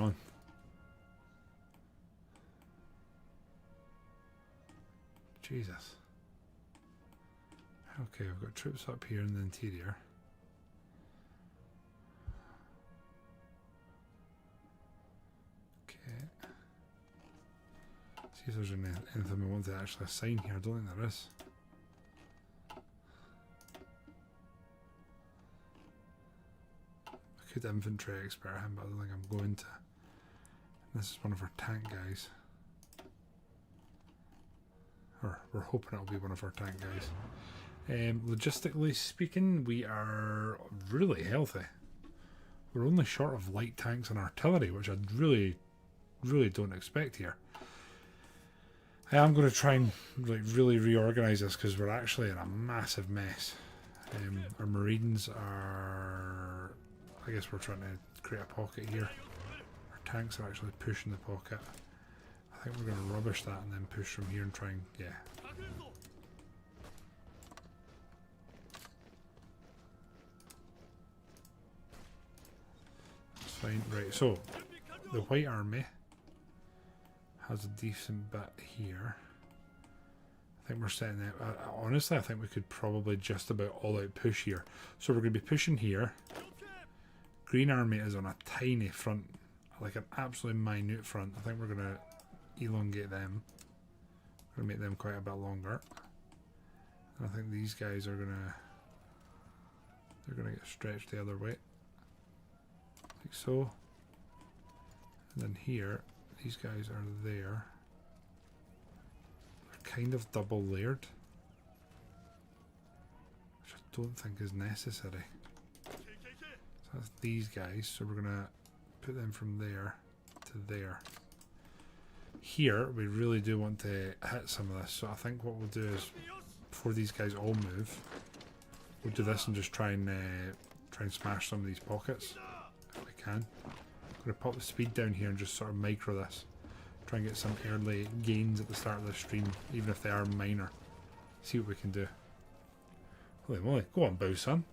on? Jesus. Okay, I've got troops up here in the interior. Okay. See if there's anything we want to actually assign here. I don't think there is. I could infantry expert him, but I don't think I'm going to. This is one of our tank guys. Or we're hoping it'll be one of our tank guys. Logistically speaking, we are really healthy. We're only short of light tanks and artillery, which I really don't expect here. I am going to try and really reorganise this because we're actually in a massive mess. Our Marines are... I guess we're trying to create a pocket here. Our tanks are actually pushing the pocket. I think we're going to rubbish that and then push from here and try and... yeah. That's fine. Right, so the White Army has a decent bit here. I think we're setting out... honestly, I think we could probably just about all out push here. So we're going to be pushing here. Green Army is on a tiny front, like an absolutely minute front. I think we're going to elongate them. We're going to make them quite a bit longer. And I think these guys are going to... they're going to get stretched the other way. Like so. And then here, these guys are there. They're kind of double layered. Which I don't think is necessary. So that's these guys, so we're gonna put them from there to there. Here, we really do want to hit some of this, so I think what we'll do is, before these guys all move, we'll do this and just try and smash some of these pockets, if we can. I'm going to pop the speed down here and just sort of micro this. Try and get some early gains at the start of the stream, even if they are minor. See what we can do. Holy moly, go on Bow son.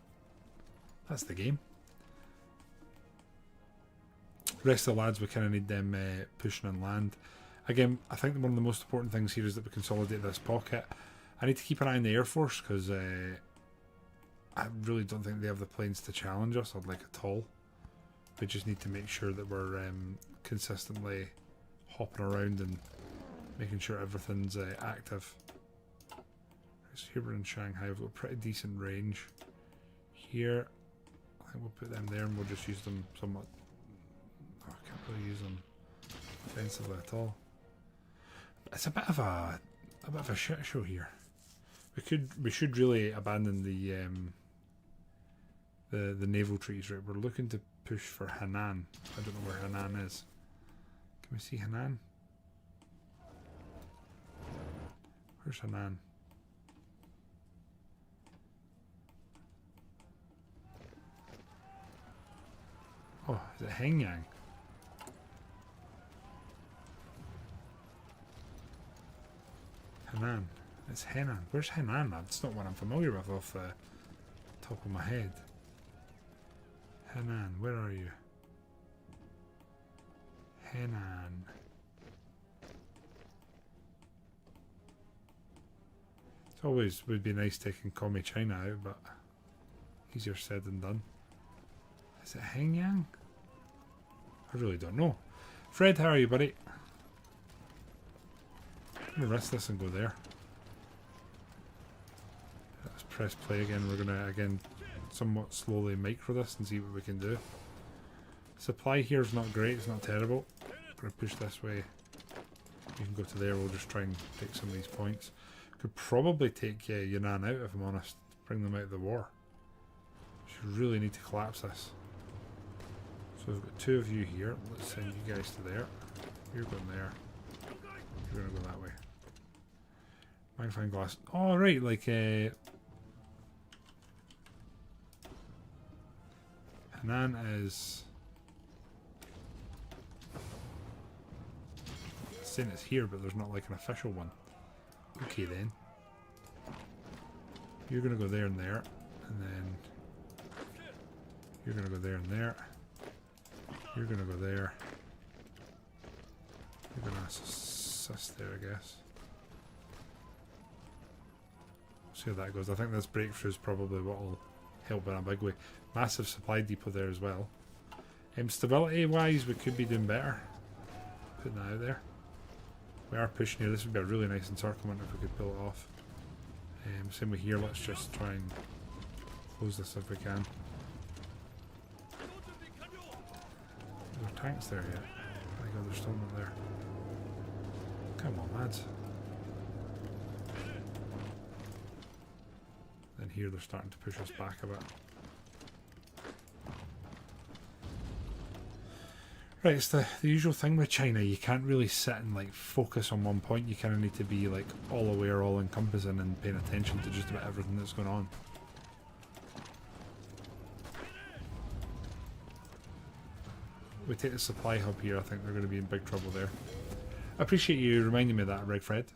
That's the game. The rest of the lads, we kind of need them pushing on land. Again, I think one of the most important things here is that we consolidate this pocket. I need to keep an eye on the Air Force because I really don't think they have the planes to challenge us, or like at all. We just need to make sure that we're consistently hopping around and making sure everything's active. So here we're in Shanghai, we've got pretty decent range. Here, I think we'll put them there and we'll just use them somewhat. Oh, I can't really use them offensively at all. It's a bit of a shit show here. We should really abandon the naval treaties, right? We're looking to push for Henan. I don't know where Henan is. Can we see Henan? Where's Henan? Oh, is it Hengyang? Henan. It's Henan. Where's Henan? That's not one I'm familiar with off the top of my head. Henan, where are you? Henan. It always would be nice taking Commie China out, but easier said than done. Is it Hengyang? I really don't know. Fred, how are you, buddy? I'm gonna risk this and go there. Let's press play again. We're gonna again somewhat slowly micro this and see what we can do. Supply here is not great, it's not terrible. I'm gonna push this way. You can go to there, we'll just try and take some of these points. Could probably take Yunnan out if I'm honest. Bring them out of the war. Should really need to collapse this. So we've got two of you here. Let's send you guys to there. You're going there. You're gonna go that way. Magnifying glass. Oh right, like Henan is saying it's here, but there's not like an official one. Okay then. You're gonna go there and there, and then you're gonna go there and there. You're gonna go there. That's assist there, I guess. See how that goes. I think this breakthrough is probably what will help in a big way. Massive supply depot there as well. Stability wise, we could be doing better. Putting that out there. We are pushing here. This would be a really nice encirclement if we could pull it off. Same with here. Let's just try and close this if we can. Are there tanks there yet? My god, they're still not there. Come on, lads. Then here they're starting to push us back a bit. Right, it's the usual thing with China. You can't really sit and like focus on one point. You kind of need to be like all aware, all encompassing, and paying attention to just about everything that's going on. We take the supply hub here. I think they're going to be in big trouble there. I appreciate you reminding me of that, Regfred.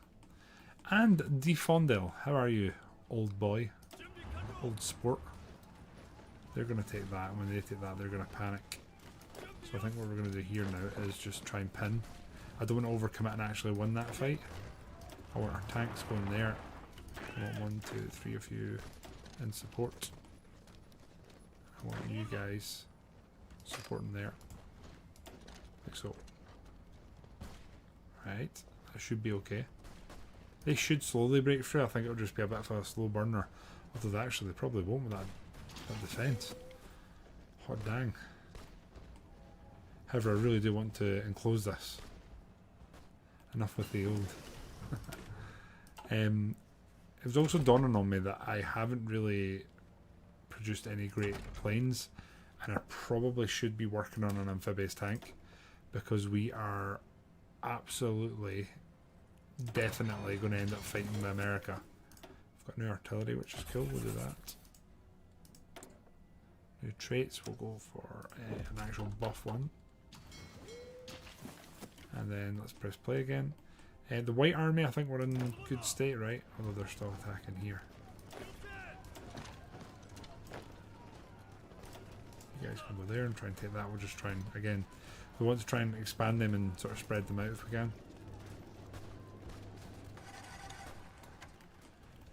And Defondel, how are you, old boy, old sport? They're going to take that, and when they take that, they're going to panic. So I think what we're going to do here now is just try and pin. I don't want to overcommit and actually win that fight. I want our tanks going there. I want 1, 2, 3 of you in support. I want you guys supporting there. Like so. Right, that should be okay. They should slowly break through. I think it'll just be a bit of a slow burner. Although actually they probably won't with that defence. Hot dang. However, I really do want to enclose this. Enough with the old. It was also dawning on me that I haven't really produced any great planes, and I probably should be working on an amphibious tank, because we are absolutely, definitely going to end up fighting with America. I've got new artillery, which is cool. We'll do that. New traits, we'll go for an actual buff one. And then let's press play again. The White Army, I think we're in good state, right? Although they're still attacking here. You guys can go there and try and take that. We'll just try and, again, we want to try and expand them and sort of spread them out if we can.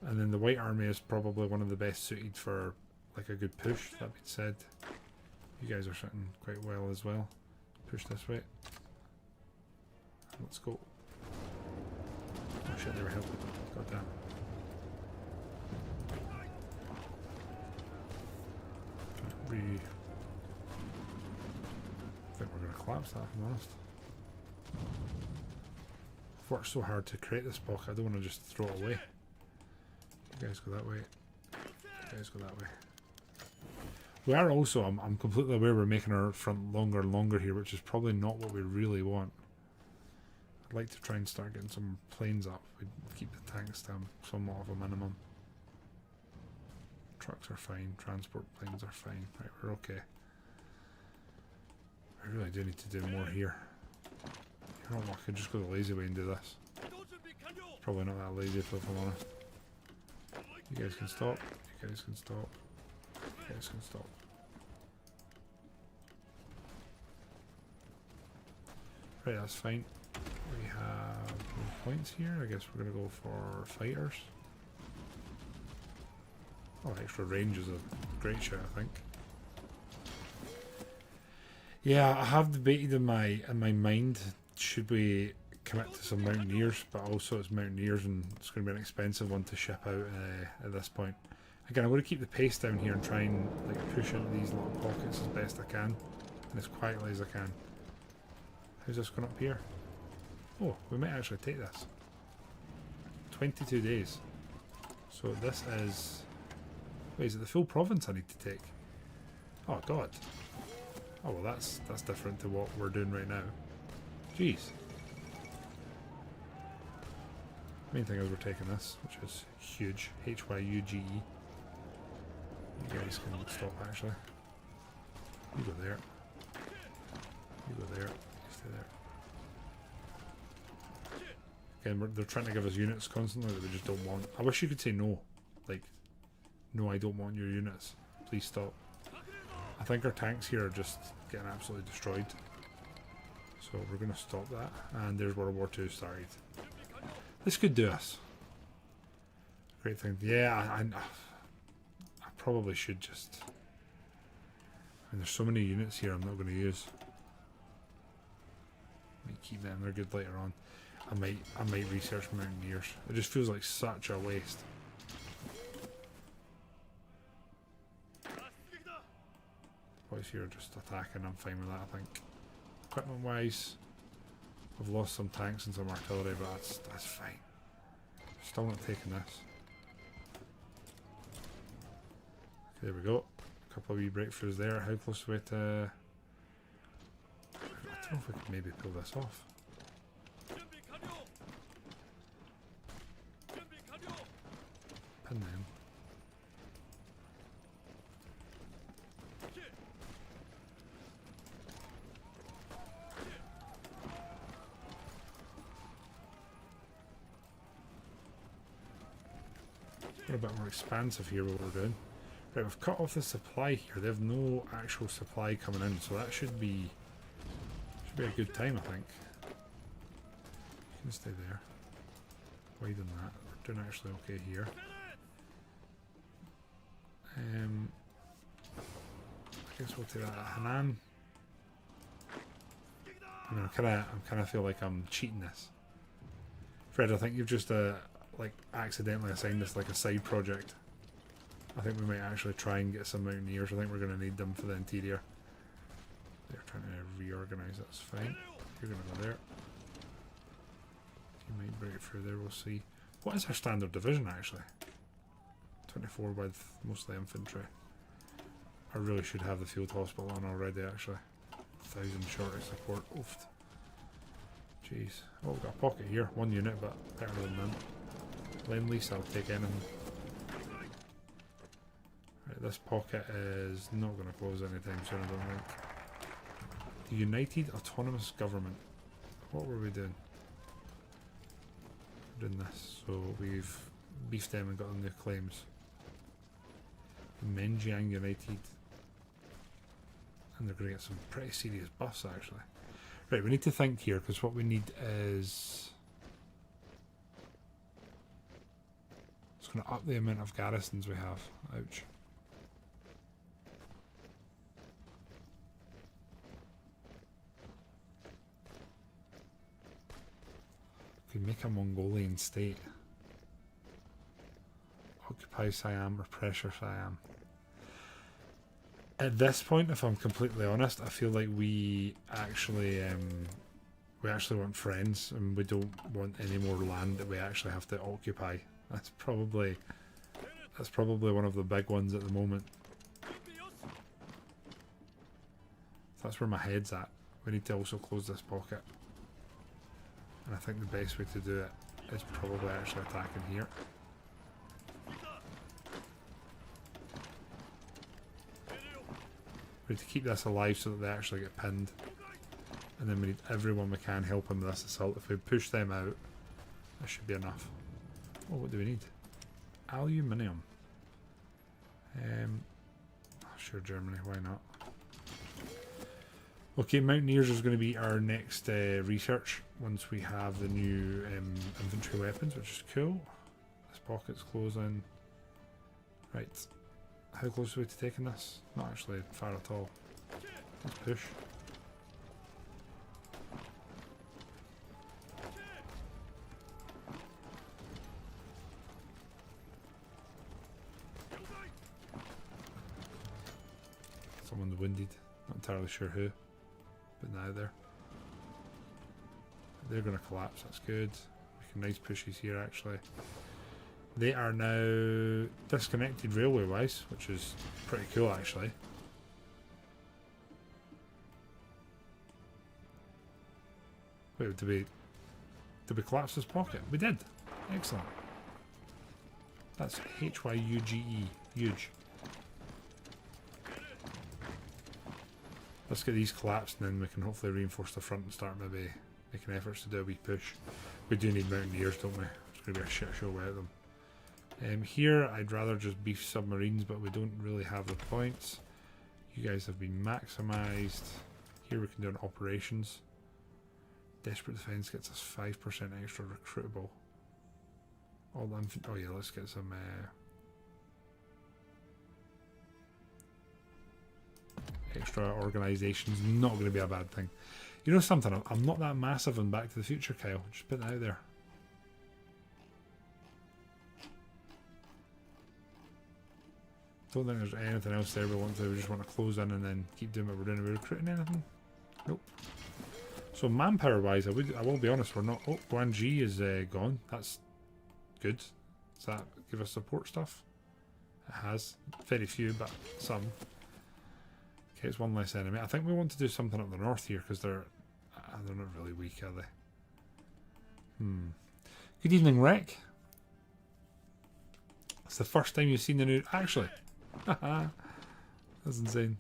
And then the White Army is probably one of the best suited for like a good push. That being said, you guys are sitting quite well as well. Push this way. Let's go. Oh shit, they were helping. God damn. I think we're going to collapse that, if I'm honest. I've worked so hard to create this pocket, I don't want to just throw it away. You guys go that way. You guys go that way. We are also, I'm completely aware we're making our front longer and longer here, which is probably not what we really want. I'd like to try and start getting some planes up. We'd keep the tanks to somewhat of a minimum. Trucks are fine, transport planes are fine. Right, we're okay. I really do need to do more here. You know what, I could just go the lazy way and do this. Probably not that lazy if I'm honest. You guys can stop, you guys can stop, you guys can stop. Right, that's fine. We have no points here. I guess we're going to go for fighters. Oh, extra range is a great shot, I think. Yeah, I have debated in my mind, should we commit to some mountaineers, but also it's mountaineers and it's going to be an expensive one to ship out at this point. Again, I'm going to keep the pace down here and try and like push into these little pockets as best I can, and as quietly as I can. How's this going up here? Oh, we might actually take this. 22 days. So this is... Wait, is it the full province I need to take? Oh god. Oh well, that's different to what we're doing right now. Jeez. Main thing is we're taking this, which is huge. HYUGE. You guys can stop actually. You go there. You go there. You stay there. Again, they're trying to give us units constantly that we just don't want. I wish you could say no. Like, no, I don't want your units. Please stop. I think our tanks here are just getting absolutely destroyed. So we're going to stop that. And there's World War II started. This could do us. Great thing. Yeah, I probably should just... I mean, there's so many units here I'm not going to use. Might keep them, they're good later on. I might research Mountaineers. It just feels like such a waste. Boys here are just attacking, I'm fine with that I think. Equipment wise, I've lost some tanks and some artillery, but that's fine. Still not taking this. Okay, there we go. A couple of wee breakthroughs there. How close are we to... I don't know if we can maybe pull this off. Pin them. We're a bit more expansive here what we're doing. Right, we've cut off the supply here. They have no actual supply coming in, so that should be a good time, I think. You can stay there. Widen that. We're doing actually okay here. I guess we'll take that at Hanan. I mean, I kind of feel like I'm cheating this. Fred, I think you've just like accidentally assigned this like a side project. I think we might actually try and get some Mountaineers. I think we're going to need them for the interior. They're trying to reorganise. That's fine. You're going to go there. You might break through there. We'll see. What is our standard division actually? 24 with mostly infantry. I really should have the field hospital on already actually. 1,000 shortage support. Oofed. Jeez. Oh, we've got a pocket here. One unit, but better than none. Lend lease, I'll take anything. Right, this pocket is not going to close anytime soon, I don't think. The United Autonomous Government. What were we doing? We're doing this. So we've beefed them and got them their claims. Menjiang United. And they're going to get some pretty serious buffs actually. Right, we need to think here because what we need is... It's going to up the amount of garrisons we have. Ouch. Could make a Mongolian state. Occupy Siam or pressure Siam. At this point, if I'm completely honest, I feel like we actually want friends, and we don't want any more land that we actually have to occupy. That's probably one of the big ones at the moment. That's where my head's at. We need to also close this pocket. And I think the best way to do it is probably actually attacking here. We need to keep this alive so that they actually get pinned. And then we need everyone we can helping with this assault. If we push them out, that should be enough. Oh, what do we need? Aluminium. Sure, Germany, why not? Okay, Mountaineers is going to be our next research once we have the new infantry weapons, which is cool. This pocket's closing. Right. How close are we to taking this? Not actually far at all. Let's push. Someone's wounded. Not entirely sure who. But now they're going to collapse. That's good. Making nice pushes here actually. They are now disconnected railway wise, which is pretty cool actually. Wait, did we collapse this pocket? We did. Excellent. That's HYUGE. Huge. Let's get these collapsed and then we can hopefully reinforce the front and start maybe making efforts to do a wee push. We do need Mountaineers, don't we? It's going to be a shit show without them. Here I'd rather just beef submarines, but we don't really have the points. You guys have been maximised. Here we can do an operations. Desperate Defense gets us 5% extra recruitable. All the oh yeah, let's get some extra organisations. Not going to be a bad thing. You know something? I'm not that massive on Back to the Future, Kyle. Just put that out there. Don't think there's anything else there we want to. We just want to close in and then keep doing what we're doing. Are we recruiting anything? Nope. So manpower wise, I will be honest, we're not. Oh, Guanji is gone. That's good. Does that give us support stuff? It has. Very few, but some. Okay, it's one less enemy. I think we want to do something up the north here because they're not really weak, are they? Good evening, Rec. It's the first time you've seen the new. Actually, that's insane.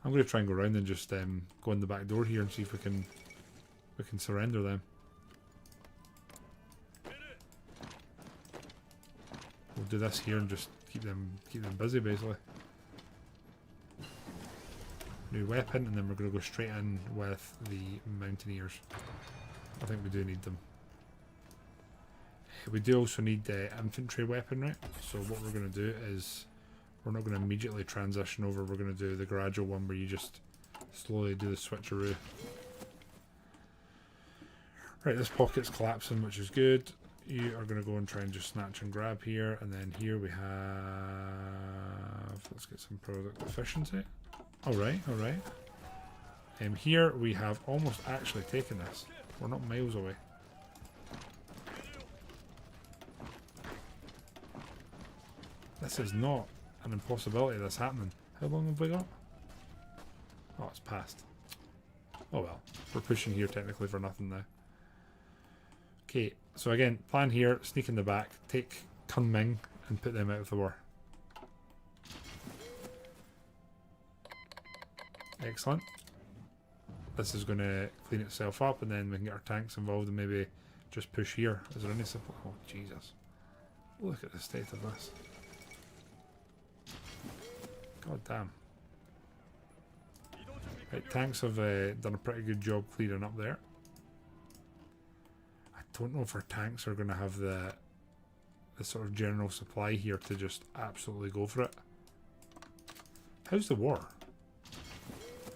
I'm going to try and go around and just go in the back door here and see if we can surrender them. We'll do this here and just keep them busy basically. New weapon, and then we're going to go straight in with the Mountaineers. I think we do need them. We do also need the infantry weapon, right? So what we're going to do is we're not going to immediately transition over. We're going to do the gradual one where you just slowly do the switcheroo. Right, this pocket's collapsing, which is good. You are going to go and try and just snatch and grab here, and then here we have. Let's get some product efficiency. All right, all right. Here we have almost actually taken this. We're not miles away. This is not an impossibility that's happening. How long have we got? Oh, it's past. Oh well, we're pushing here technically for nothing now. Okay, so again, plan here, sneak in the back, take Kunming and put them out of the war. Excellent. This is going to clean itself up and then we can get our tanks involved and maybe just push here. Is there any supply? Oh, Jesus. Look at the state of this. God damn. Right, tanks have done a pretty good job clearing up there. I don't know if our tanks are going to have the sort of general supply here to just absolutely go for it. How's the war?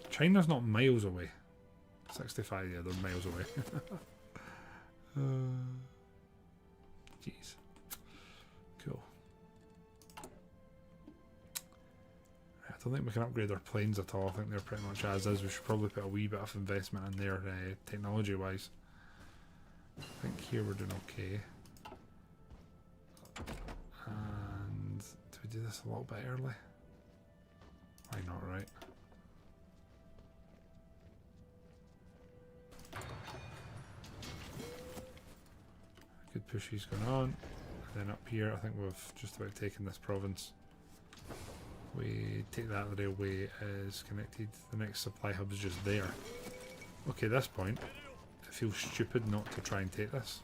China's not miles away. 65, yeah, they're miles away. Jeez. Cool. I don't think we can upgrade our planes at all. I think they're pretty much as is. We should probably put a wee bit of investment in there technology wise. I think here we're doing okay. And do we do this a little bit early? Why not, right? Good pushes going on. And then up here, I think we've just about taken this province. We take that, the railway is connected. The next supply hub is just there. Okay, at this point, it feels stupid not to try and take this.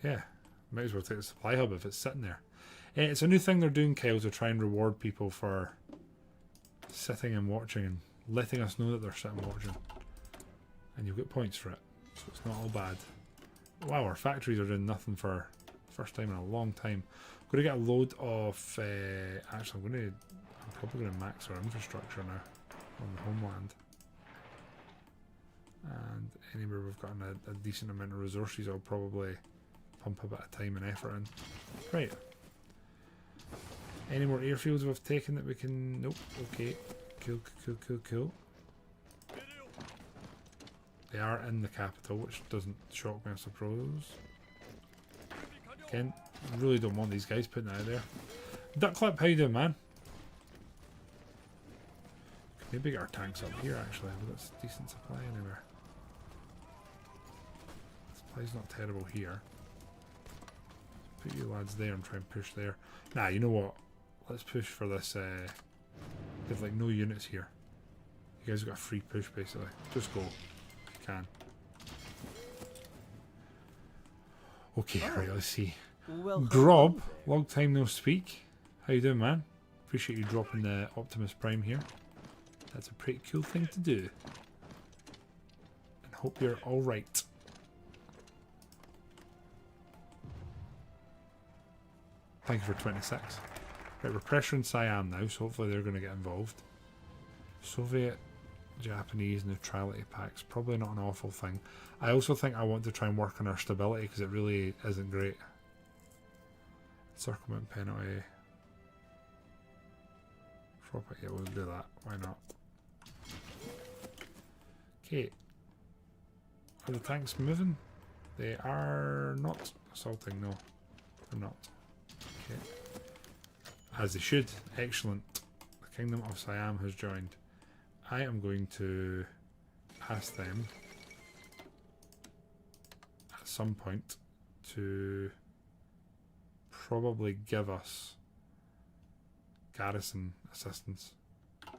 Yeah, might as well take the supply hub if it's sitting there. It's a new thing they're doing, Kyle, to try and reward people for sitting and watching and letting us know that they're sitting and watching. And you'll get points for it. So it's not all bad. Wow, our factories are doing nothing for the first time in a long time. I'm going to get a load of... actually, I'm probably going to max our infrastructure now on the homeland. And anywhere we've got a decent amount of resources, I'll probably pump a bit of time and effort in. Right. Any more airfields we've taken that we can... Nope. Okay. Cool, cool, cool, cool. They are in the capital, which doesn't shock me, I suppose. Again, really don't want these guys putting it out there. Duckclip, how you doing, man? Maybe get our tanks up here, actually. We've got decent supply anywhere. Supply's not terrible here. Put you lads there and try and push there. Nah, you know what? Let's push for this. There's like no units here. You guys have got a free push, basically. Just go. If you can. Okay, right, let's see. Grob, long time no speak. How you doing, man? Appreciate you dropping the Optimus Prime here. That's a pretty cool thing to do. And hope you're alright. Thank you for 26. Right, we're pressuring Siam now, so hopefully they're going to get involved. Soviet, Japanese neutrality pacts. Probably not an awful thing. I also think I want to try and work on our stability because it really isn't great. Circlement penalty. Yeah, we'll do that. Why not? Okay. Are the tanks moving? They are not assaulting, no. They're not. Okay. As they should. Excellent. The Kingdom of Siam has joined. I am going to ask them at some point to probably give us garrison assistance. I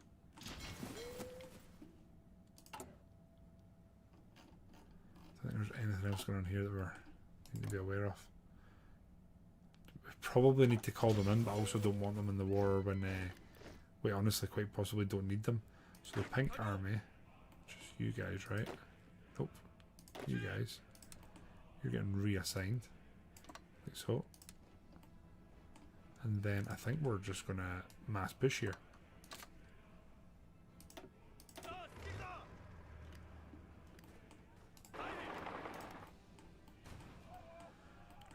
don't think there's anything else going on here that we need to be aware of. We probably need to call them in, but I also don't want them in the war when we honestly quite possibly don't need them. So the Pink Army, just you guys, right? Nope. You guys. You're getting reassigned. Like so. And then I think we're just going to mass push here.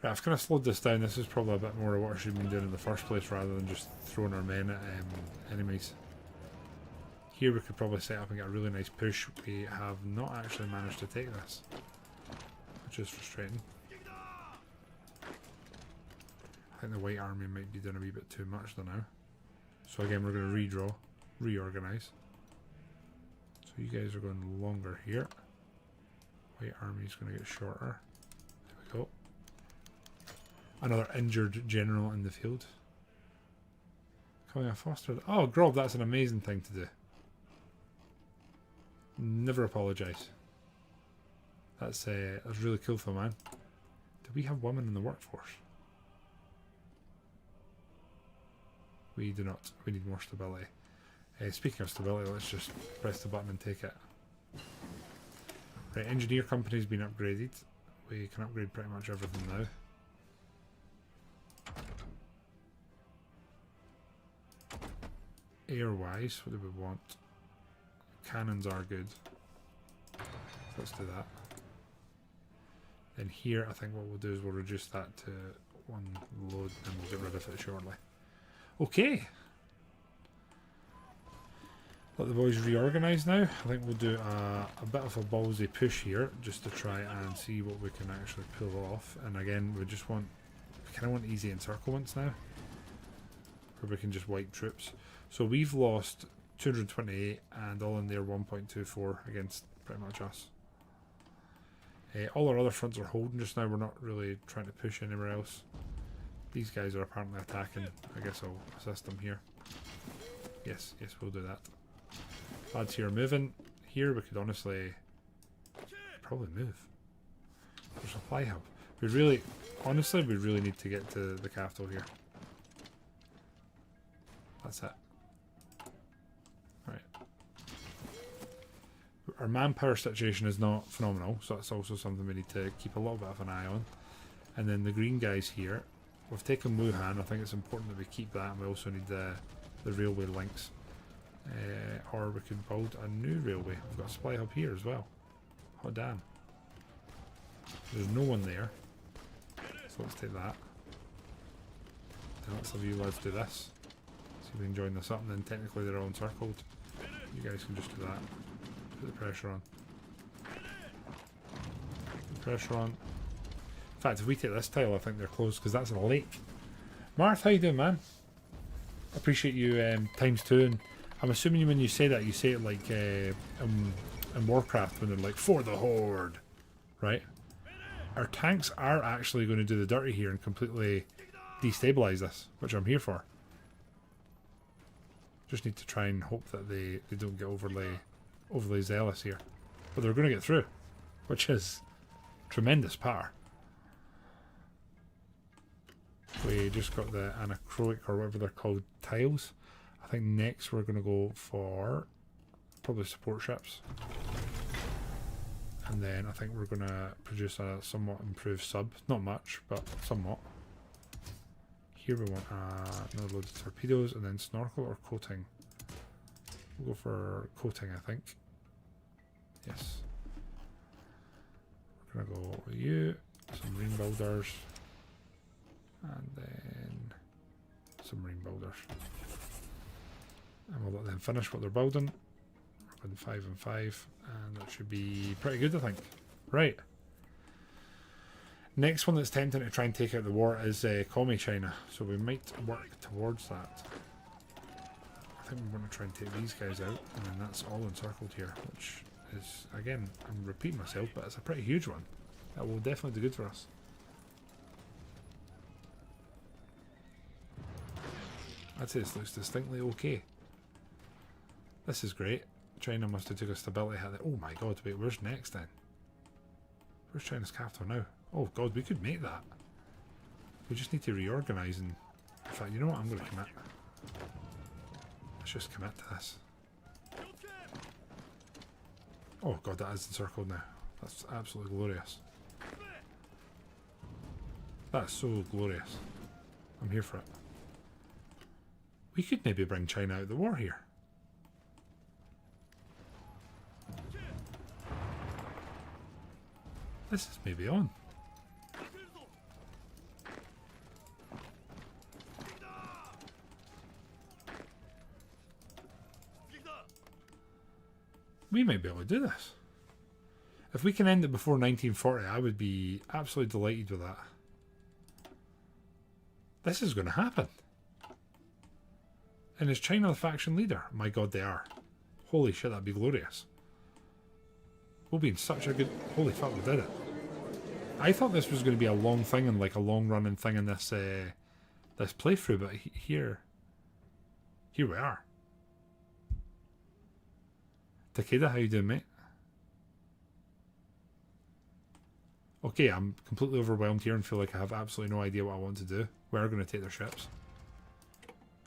Right, I've kind of slowed this down. This is probably a bit more of what I should have been doing in the first place rather than just throwing our men at enemies. Here we could probably set up and get a really nice push. We have not actually managed to take this, which is frustrating. I think the White Army might be doing a wee bit too much though now. So again, we're going to redraw, reorganize. So you guys are going longer here. White Army is going to get shorter. There we go. Another injured general in the field. Coming off fostered. Oh, Grob, that's an amazing thing to do. Never apologise. That's really cool for man. Do we have women in the workforce? We do not. We need more stability. Speaking of stability, let's just press the button and take it. Right, engineer company's been upgraded. We can upgrade pretty much everything now. Air-wise, what do we want? Cannons are good. So let's do that. Then here, I think what we'll do is we'll reduce that to one load and we'll get rid of it shortly. Okay. Let the boys reorganise now. I think we'll do a bit of a ballsy push here just to try and see what we can actually pull off. And again, we kind of want easy encirclements now, where we can just wipe troops. So we've lost 228 and all in there 1.24 against pretty much us. All our other fronts are holding just now. We're not really trying to push anywhere else. These guys are apparently attacking. I guess I'll assist them here. Yes, we'll do that. Lads here are moving. Here we could honestly probably move. There's a supply hub. We really need to get to the capital here. That's it. Right. Our manpower situation is not phenomenal, so that's also something we need to keep a little bit of an eye on. And then the green guys here, we've taken Wuhan. I think it's important that we keep that, and we also need the railway links. Or we could build a new railway. We've got a supply hub here as well. Oh damn. There's no one there. So let's take that. Then let's have you lads do this. See if we can join this up, and then technically they're all encircled. You guys can just do that. Put the pressure on. Put the pressure on. In fact, if we take this tile, I think they're closed because that's a lake. Marth, how you doing, man? Appreciate you ×2. And I'm assuming when you say that, you say it like in Warcraft when they're like, for the Horde, right? Our tanks are actually going to do the dirty here and completely destabilize this, which I'm here for. Just need to try and hope that they don't get overly zealous here. But they're going to get through, which is tremendous power. We just got the anachroic or whatever they're called tiles. I think next we're going to go for probably support ships. And then I think we're going to produce a somewhat improved sub. Not much, but somewhat. Here we want another load of torpedoes and then snorkel or coating. We'll go for coating, I think. Yes. We're going to go with you, some marine builders, and then some marine builders. And we'll let them finish what they're building. We're going 5 and 5, and that should be pretty good, I think. Right. Next one that's tempting to try and take out the war is Commie China, so we might work towards that. I think we're going to try and take these guys out, and then that's all encircled here, which is, again, I'm repeating myself, but it's a pretty huge one. That will definitely do good for us. I'd say this looks distinctly okay. This is great. China must have took a stability hit. Oh my god, wait, where's next then? Where's China's capital now? Oh god, we could make that. We just need to reorganise and... In fact, you know what? I'm going to commit. Let's just commit to this. Oh god, that is encircled now. That's absolutely glorious. That's so glorious. I'm here for it. We could maybe bring China out of the war here. This is maybe on. We might be able to do this. If we can end it before 1940, I would be absolutely delighted with that. This is going to happen. And is China the faction leader? My god, they are. Holy shit, that'd be glorious. We'll be in such a good... Holy fuck, we did it. I thought this was going to be a long thing and like a long running thing in this this playthrough, but here we are. Takeda, how you doing, mate? Okay, I'm completely overwhelmed here and feel like I have absolutely no idea what I want to do. We're going to take their ships.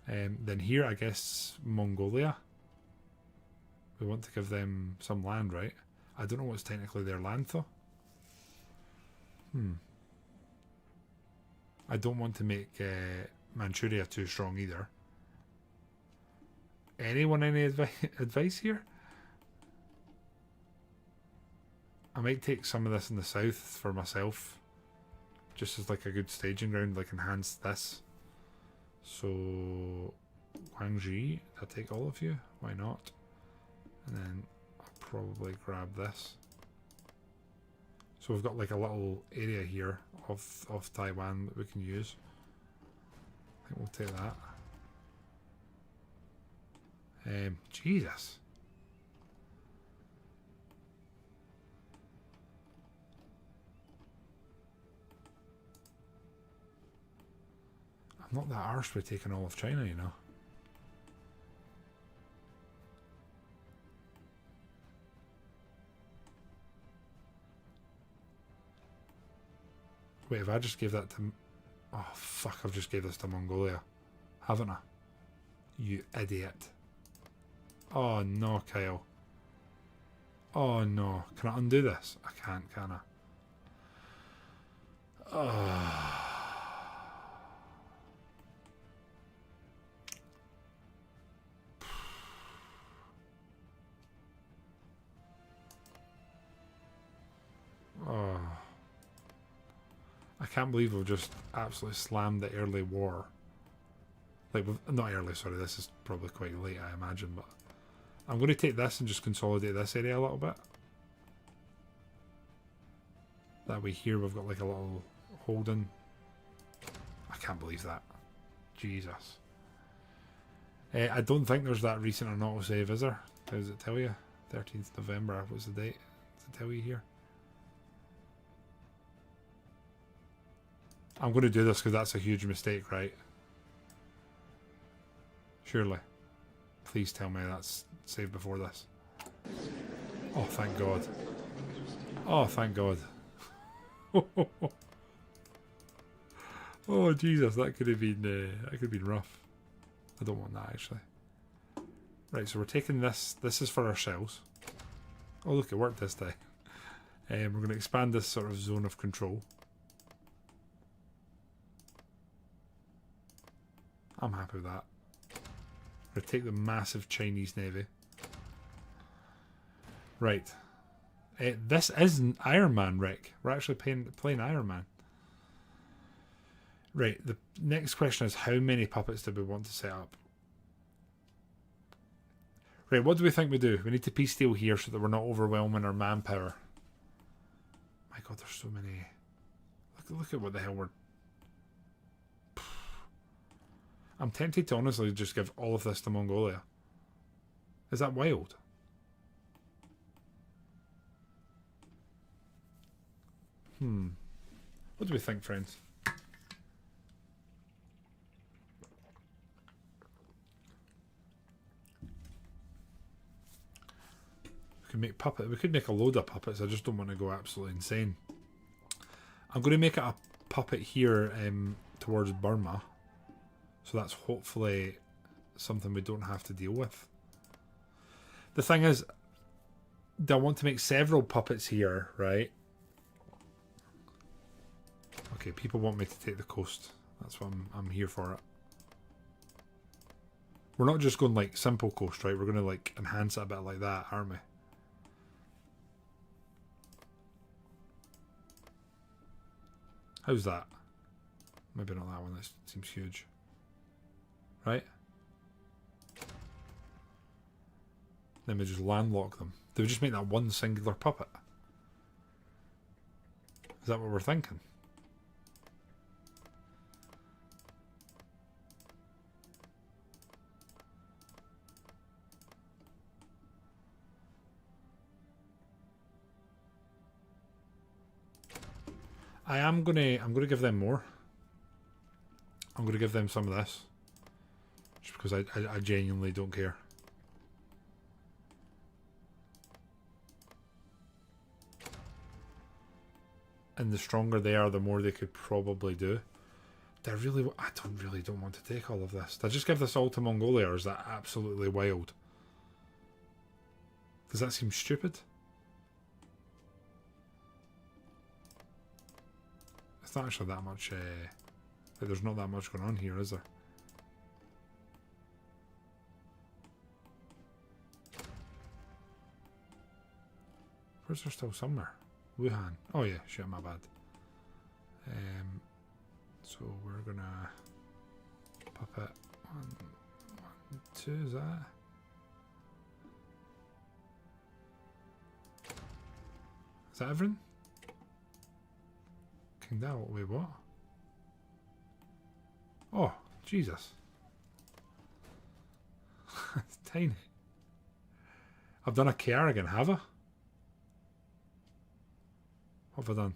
Then here, I guess, Mongolia. We want to give them some land, right? I don't know what's technically their land, though. I don't want to make Manchuria too strong either. Anyone any advice here? I might take some of this in the south for myself. Just as like a good staging ground, like enhance this. So, Guangxi, I'll take all of you. Why not? And then I'll probably grab this. So we've got like a little area here of Taiwan that we can use. I think we'll take that. Jesus. I'm not that arsed with taking all of China, you know. Wait, if I just gave that to... Oh, fuck, I've just gave this to Mongolia. Haven't I? You idiot. Oh, no, Kyle. Oh, no. Can I undo this? I can't, can I? Oh. Oh. I can't believe we've just absolutely slammed the early war. Like, not early, sorry, this is probably quite late, I imagine, but I'm going to take this and just consolidate this area a little bit. That way here we've got like a little holding. I can't believe that. Jesus. I don't think there's that recent an autosave, is there? How does it tell you? 13th November, what's the date? Does it tell you here? I'm going to do this because that's a huge mistake, right? Surely. Please tell me that's saved before this. Oh, thank God. Oh, thank God. Oh Jesus, that could have been rough. I don't want that actually. Right, so we're taking this. This is for ourselves. Oh look, it worked this time. We're going to expand this sort of zone of control. I'm happy with that. We're going to take the massive Chinese Navy. Right. This is an Iron Man, Rick. We're actually playing Iron Man. Right, the next question is how many puppets do we want to set up? Right, what do we think we do? We need to peace deal here so that we're not overwhelming our manpower. My god, there's so many. Look at what the hell we're... I'm tempted to honestly just give all of this to Mongolia. Is that wild? What do we think, friends? We could make puppet. We could make a load of puppets. I just don't want to go absolutely insane. I'm going to make it a puppet here towards Burma. So that's hopefully something we don't have to deal with. The thing is, do I want to make several puppets here, right? Okay, people want me to take the coast. That's what I'm here for it. We're not just going like simple coast, right? We're going to like enhance it a bit like that, aren't we? How's that? Maybe not that one. That seems huge. Right? Then we just landlock them. Do we just make that one singular puppet? Is that what we're thinking? I'm gonna give them more. I'm gonna give them some of this. Just because I genuinely don't care. And the stronger they are, the more they could probably do. I don't want to take all of this. Did I just give this all to Mongolia, or is that absolutely wild? Does that seem stupid? It's not actually that much. There's not that much going on here, is there? Where's there still somewhere? Wuhan. Oh yeah, shit, my bad. So we're gonna puppet 1, 2. Is that it? Is that everything? King Dao, wait, what? Oh, Jesus. It's tiny. I've done a Kerrigan, have I? What have I done?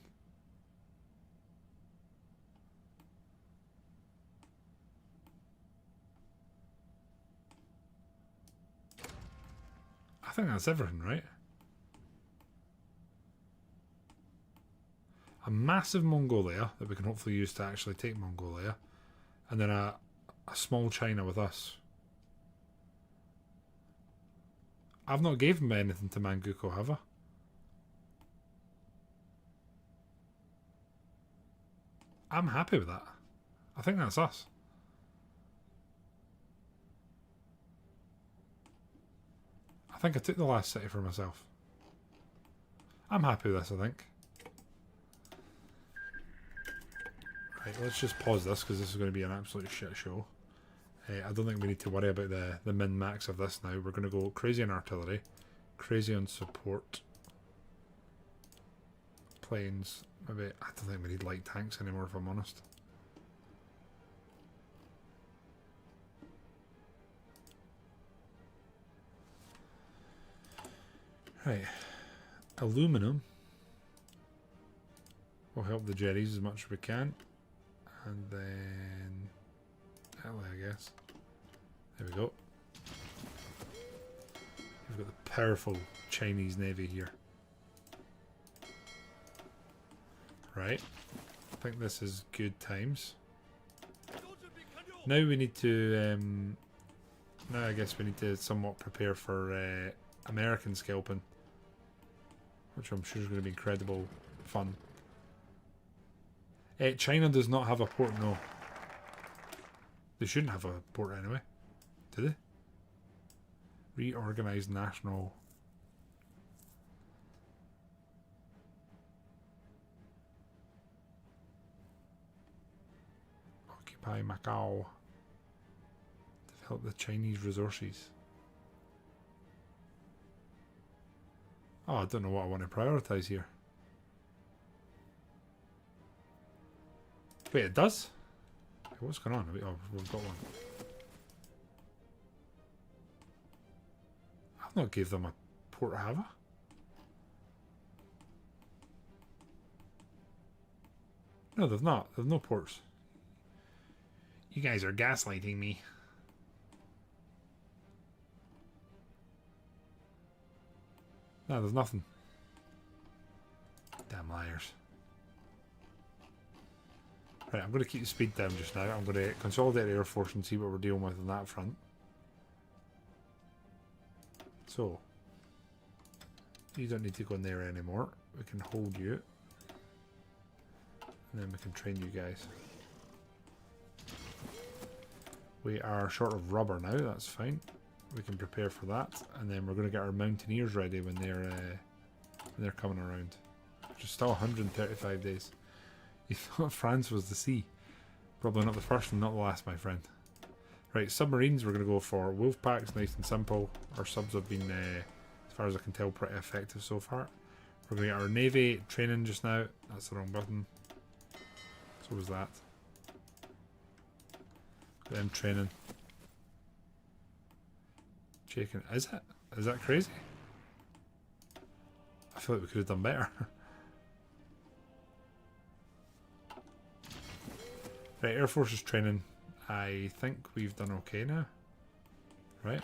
I think that's everything, right? A massive Mongolia that we can hopefully use to actually take Mongolia. And then a small China with us. I've not given anything to Manchukuo, have I? I'm happy with that. I think that's us. I think I took the last city for myself. I'm happy with this, I think. Right, let's just pause this because this is going to be an absolute shit show. I don't think we need to worry about the min-max of this now. We're going to go crazy on artillery, crazy on support. Planes, maybe. I don't think we need light tanks anymore, if I'm honest. Right, aluminum will help the jetties as much as we can. And then Ally, I guess. There we go. We've got the powerful Chinese Navy here. Right. I think this is good times. Now we need to, now I guess we need to somewhat prepare for American scalping, which I'm sure is going to be incredible fun. China does not have a port, no. They shouldn't have a port anyway, do they? Reorganize national. Occupy Macau. Develop the Chinese resources. Oh, I don't know what I want to prioritize here. Wait, it does? What's going on? Oh, we've got one. I've not gave them a port, have I? No, they've not. They've no ports. You guys are gaslighting me. No, there's nothing. Damn liars. Right, I'm going to keep the speed down just now. I'm going to consolidate the Air Force and see what we're dealing with on that front. So, you don't need to go in there anymore. We can hold you. And then we can train you guys. We are short of rubber now, that's fine. We can prepare for that. And then we're going to get our mountaineers ready when they're coming around. Which is still 135 days. You thought France was the sea. Probably not the first and not the last, my friend. Right, submarines we're going to go for. Wolf packs, nice and simple. Our subs have been, as far as I can tell, pretty effective so far. We're going to get our navy training just now. That's the wrong button. So was that. Get them training. Shaking. Is it? Is that crazy? I feel like we could have done better. Right, Air Force is training. I think we've done okay now. Right?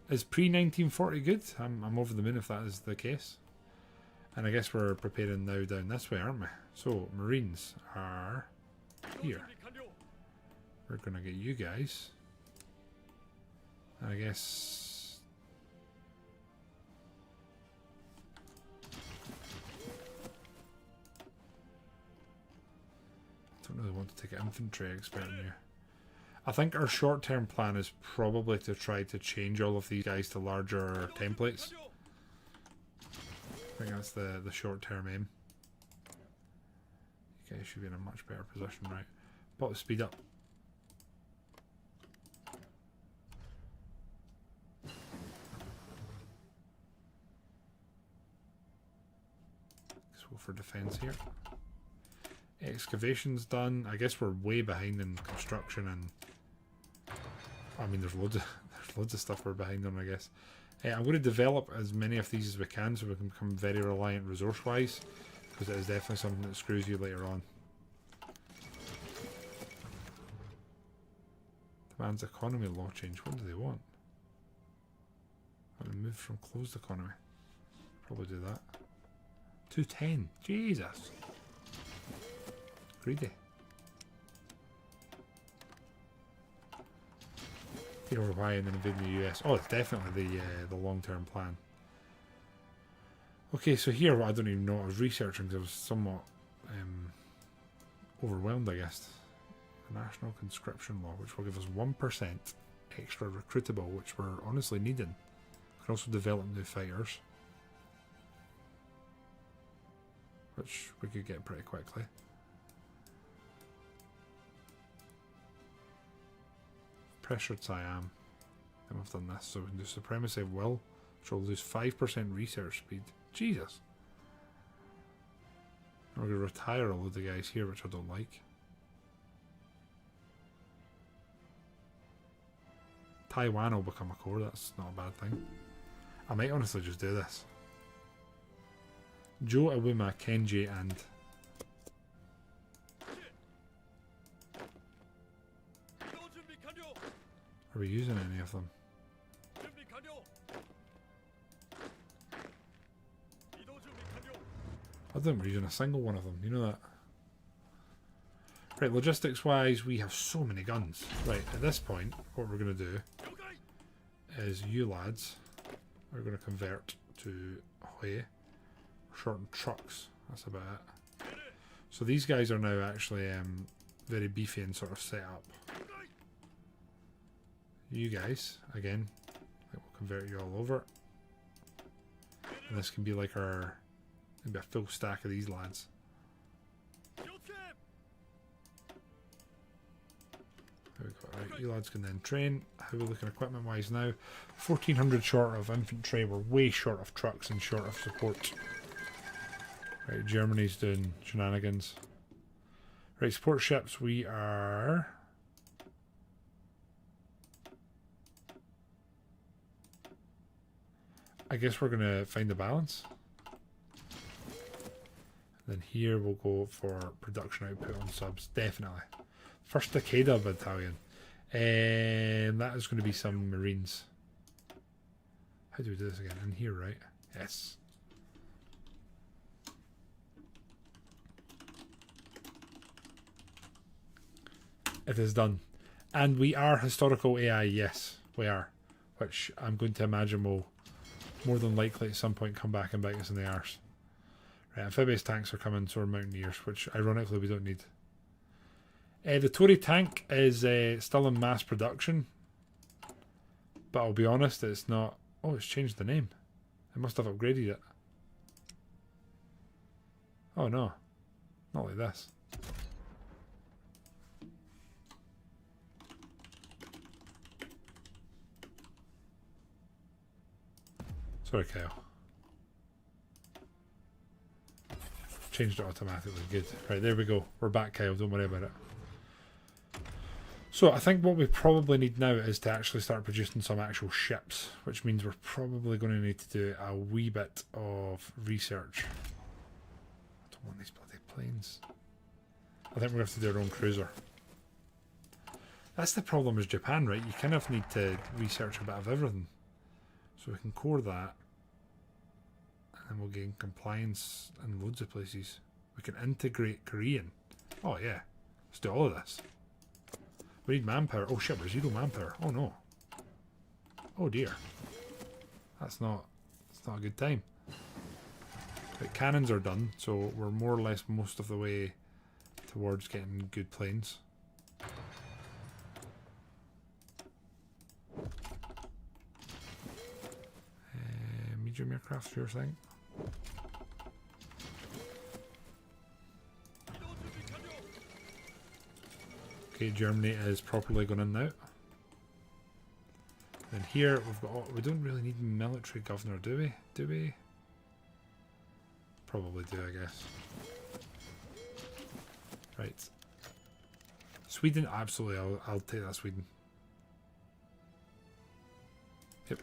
Is pre-1940 good? I'm over the moon if that is the case. And I guess we're preparing now down this way, aren't we? So, Marines are here. We're going to get you guys. I guess... I don't really want to take an infantry expert in here. I think our short-term plan is probably to try to change all of these guys to larger templates. I think that's the short-term aim. You guys should be in a much better position, right? But speed up. Let's go for defense here. Excavation's done. I guess we're way behind in construction, and I mean there's loads of stuff we're behind on, I guess. I'm going to develop as many of these as we can so we can become very reliant resource wise, because it is definitely something that screws you later on. Demands economy law change. What do they want? Want to move from closed economy. Probably do that. 210. Jesus. Greedy. HOI and then invading the US. Oh, it's definitely the long-term plan. Okay, so here I don't even know what I was researching because I was somewhat overwhelmed, I guess. The National Conscription Law, which will give us 1% extra recruitable, which we're honestly needing. We can also develop new fighters, which we could get pretty quickly. Pressured Siam. And we've done this, so we can do Supremacy of Will, which will lose 5% research speed. Jesus. And we're going to retire a load of guys here, which I don't like. Taiwan will become a core, that's not a bad thing. I might honestly just do this. Joe, Awuma, Kenji, and... Are we using any of them? I don't think we're using a single one of them, you know that? Right, logistics-wise, we have so many guns. Right, at this point, what we're going to do is you lads are going to convert to HOI. Shorten trucks. That's about it. So these guys are now actually very beefy and sort of set up. You guys, again, we'll convert you all over. And this can be like our, maybe a full stack of these lads. There we go. Right, you lads can then train. How are we looking equipment wise now? 1400 short of infantry. We're way short of trucks and short of support. Right, Germany's doing shenanigans. Right, support ships. We are. I guess we're going to find a balance. Then here we'll go for production output on subs. Definitely. First Takeda battalion. That is going to be some Marines. How do we do this again? In here, right? Yes. It is done. And we are historical AI, yes, we are. Which I'm going to imagine will more than likely at some point come back and bite us in the arse. Right, amphibious tanks are coming, so are mountaineers, which ironically we don't need. The Tory tank is still in mass production. But I'll be honest, it's not... Oh, it's changed the name. I must have upgraded it. Oh no. Not like this. Sorry, Kyle. Changed it automatically. Good. Right, there we go. We're back, Kyle. Don't worry about it. So I think what we probably need now is to actually start producing some actual ships, which means we're probably going to need to do a wee bit of research. I don't want these bloody planes. I think we're going to have to do our own cruiser. That's the problem with Japan, right? You kind of need to research a bit of everything. So we can core that. And we'll gain compliance in loads of places. We can integrate Korean. Oh yeah. Let's do all of this. We need manpower. Oh shit, we're 0 manpower. Oh no. Oh dear. That's not a good time. But cannons are done, so we're more or less most of the way towards getting good planes. Medium aircraft, your thing. Okay, Germany is properly going in now. Then here we've got. Oh, we don't really need military governor, do we? Do we? Probably do, I guess. Right. Sweden, absolutely. I'll take that Sweden. Yep.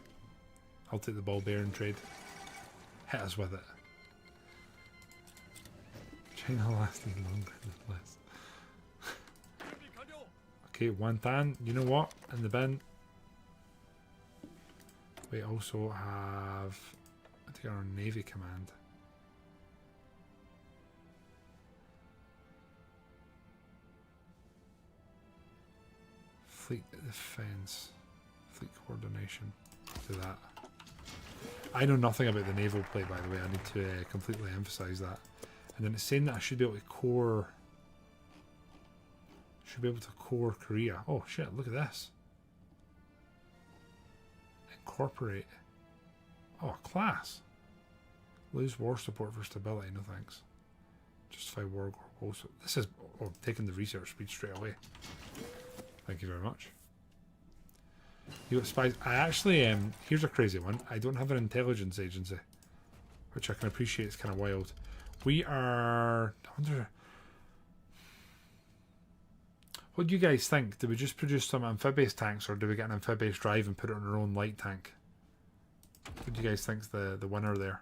I'll take the ball bearing trade. Hit us with it. China lasting longer than less. Okay, Wantan, you know what? In the bin. We also have, I think, our Navy Command. Fleet Defense. Fleet Coordination. Do that. I know nothing about the naval plate, by the way. I need to completely emphasize that. And then it's saying that I should be able to core... Should be able to core Korea. Oh shit, look at this. Incorporate. Oh, class. Lose war support for stability, no thanks. Justify war goals. This is taking the research speed straight away. Thank you very much. You got spies. I actually, here's a crazy one. I don't have an intelligence agency, which I can appreciate. It's kind of wild. We are... I wonder... What do you guys think? Do we just produce some amphibious tanks, or do we get an amphibious drive and put it on our own light tank? What do you guys think's the winner there?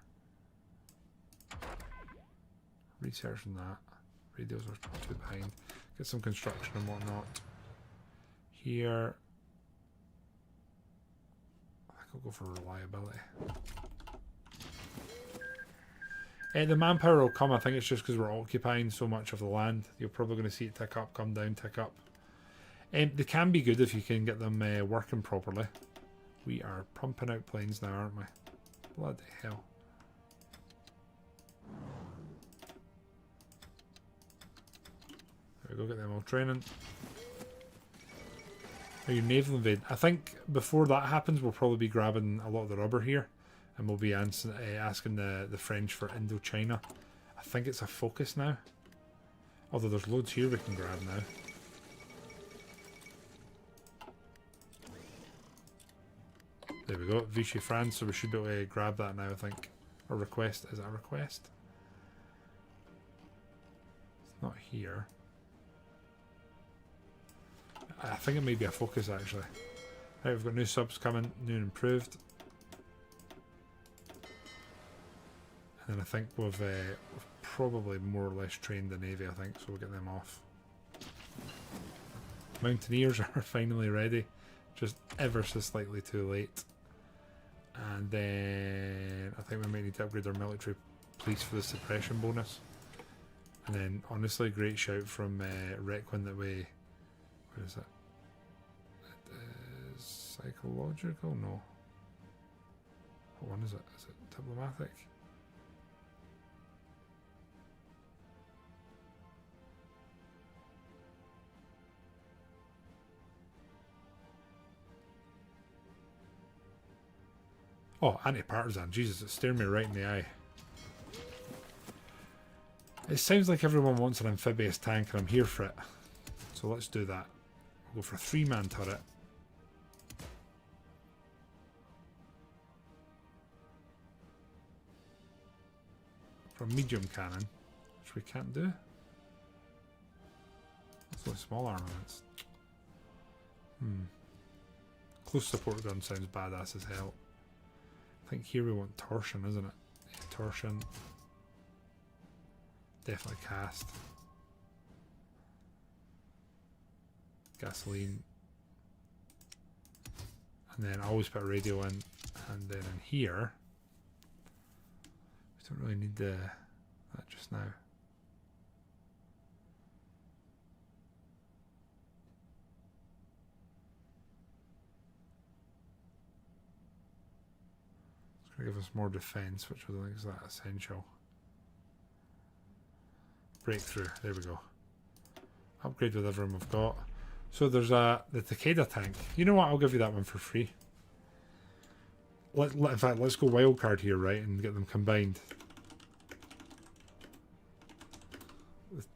Research on that. Radios are too behind. Get some construction and whatnot. Here, I think I'll go for reliability. The manpower will come. I think it's just because we're occupying so much of the land. You're probably going to see it tick up, come down, tick up. They can be good if you can get them working properly. We are pumping out planes now, aren't we? Bloody hell. There we go, get them all training. Are you naval invade? I think before that happens, we'll probably be grabbing a lot of the rubber here. And we'll be asking the French for Indochina. I think it's a focus now. Although there's loads here we can grab now. There we go, Vichy France, so we should be able to grab that now, I think. Or request, is it a request? It's not here. I think it may be a focus actually. Right, we've got new subs coming, new and improved. And then I think we've probably more or less trained the Navy, I think, so we'll get them off. Mountaineers are finally ready, just ever so slightly too late. And then I think we might need to upgrade our military police for the suppression bonus. And then, honestly, great shout from Requin that we... Where is it? It is psychological? No. What one is it? Is it diplomatic? Oh, anti-partisan. Jesus, it's staring me right in the eye. It sounds like everyone wants an amphibious tank and I'm here for it. So let's do that. We'll go for a 3-man turret. For a medium cannon, which we can't do. That's only small armaments. Close support gun sounds badass as hell. I think here we want torsion, isn't it? Yeah, torsion. Definitely cast. Gasoline. And then I always put a radio in. And then in here, we don't really need that just now. Give us more defense, which I don't think is that essential. Breakthrough, there we go. Upgrade with everyone we've got. So there's the Takeda tank. You know what? I'll give you that one for free. In fact, let's go wildcard here, right, and get them combined.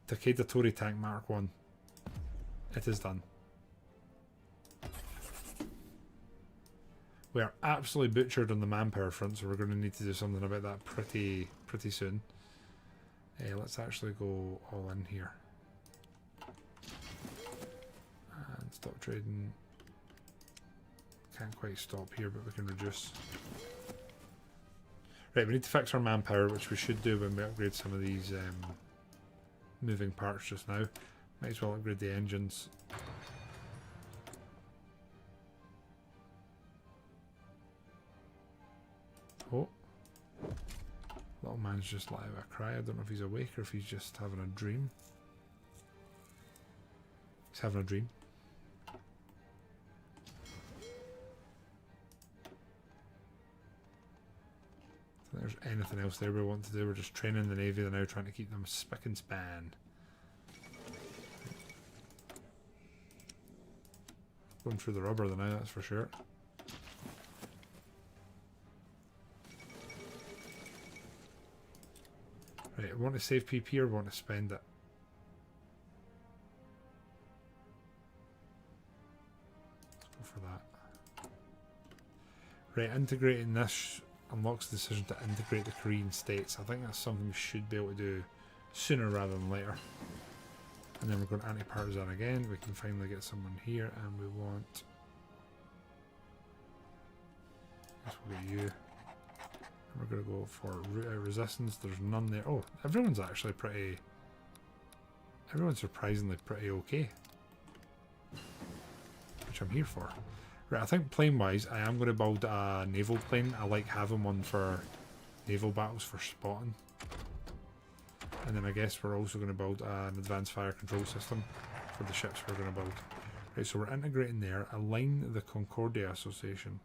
The Takeda Tory tank Mark 1. It is done. We are absolutely butchered on the manpower front, so we're going to need to do something about that pretty soon. Let's actually go all in here. And stop trading. Can't quite stop here, but we can reduce. Right, we need to fix our manpower, which we should do when we upgrade some of these moving parts just now. Might as well upgrade the engines. Oh, little man's just let out a cry. I don't know if he's awake or if he's just having a dream. He's having a dream. I don't think there's anything else there we want to do. We're just training the Navy. They're now trying to keep them spick and span. Going through the rubber now, that's for sure. Right, we want to save PP or we want to spend it? Let's go for that. Right, integrating this unlocks the decision to integrate the Korean states. I think that's something we should be able to do sooner rather than later. And then we're going anti-partisan again. We can finally get someone here and we want... I guess we'll get you. We're going to go for resistance. There's none there. Oh, everyone's actually pretty... Everyone's surprisingly pretty okay. Which I'm here for. Right, I think plane-wise, I am going to build a naval plane. I like having one for naval battles for spotting. And then I guess we're also going to build an advanced fire control system for the ships we're going to build. Right, so we're integrating there. Align the Concordia Association.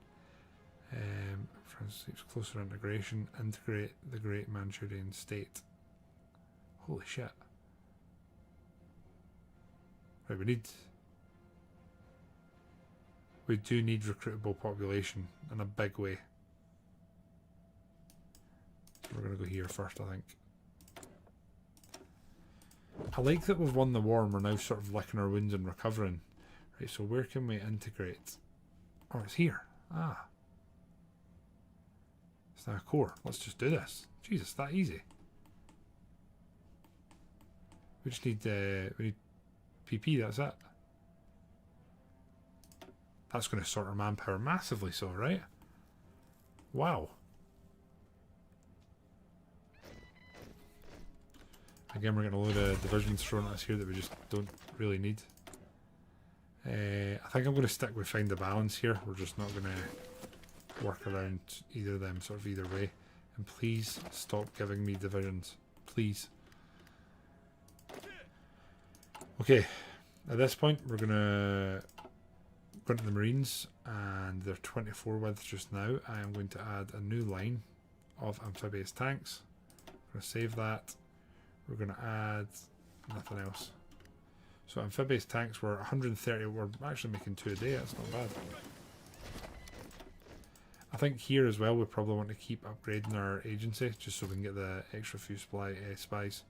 France seeks closer integration. Integrate the Great Manchurian State. Holy shit. Right, we do need recruitable population in a big way. So we're going to go here first, I think. I like that we've won the war and we're now sort of licking our wounds and recovering. Right, so where can we integrate? Oh, it's here. Ah. It's now a core. Let's just do this. Jesus, that easy. We just need PP, that's it. That's going to sort our manpower massively so, right? Wow. Again, we're getting a load of divisions thrown at us here that we just don't really need. I think I'm going to stick with find the balance here. We're just not going to work around either of them sort of either way. And please stop giving me divisions. Please. Okay. At this point, we're going to go into the Marines, and they're 24 width just now. I am going to add a new line of amphibious tanks. I'm going to save that. We're going to add nothing else. So amphibious tanks were 130. We're actually making 2 a day. That's not bad. I think here as well we probably want to keep upgrading our agency just so we can get the extra few spies.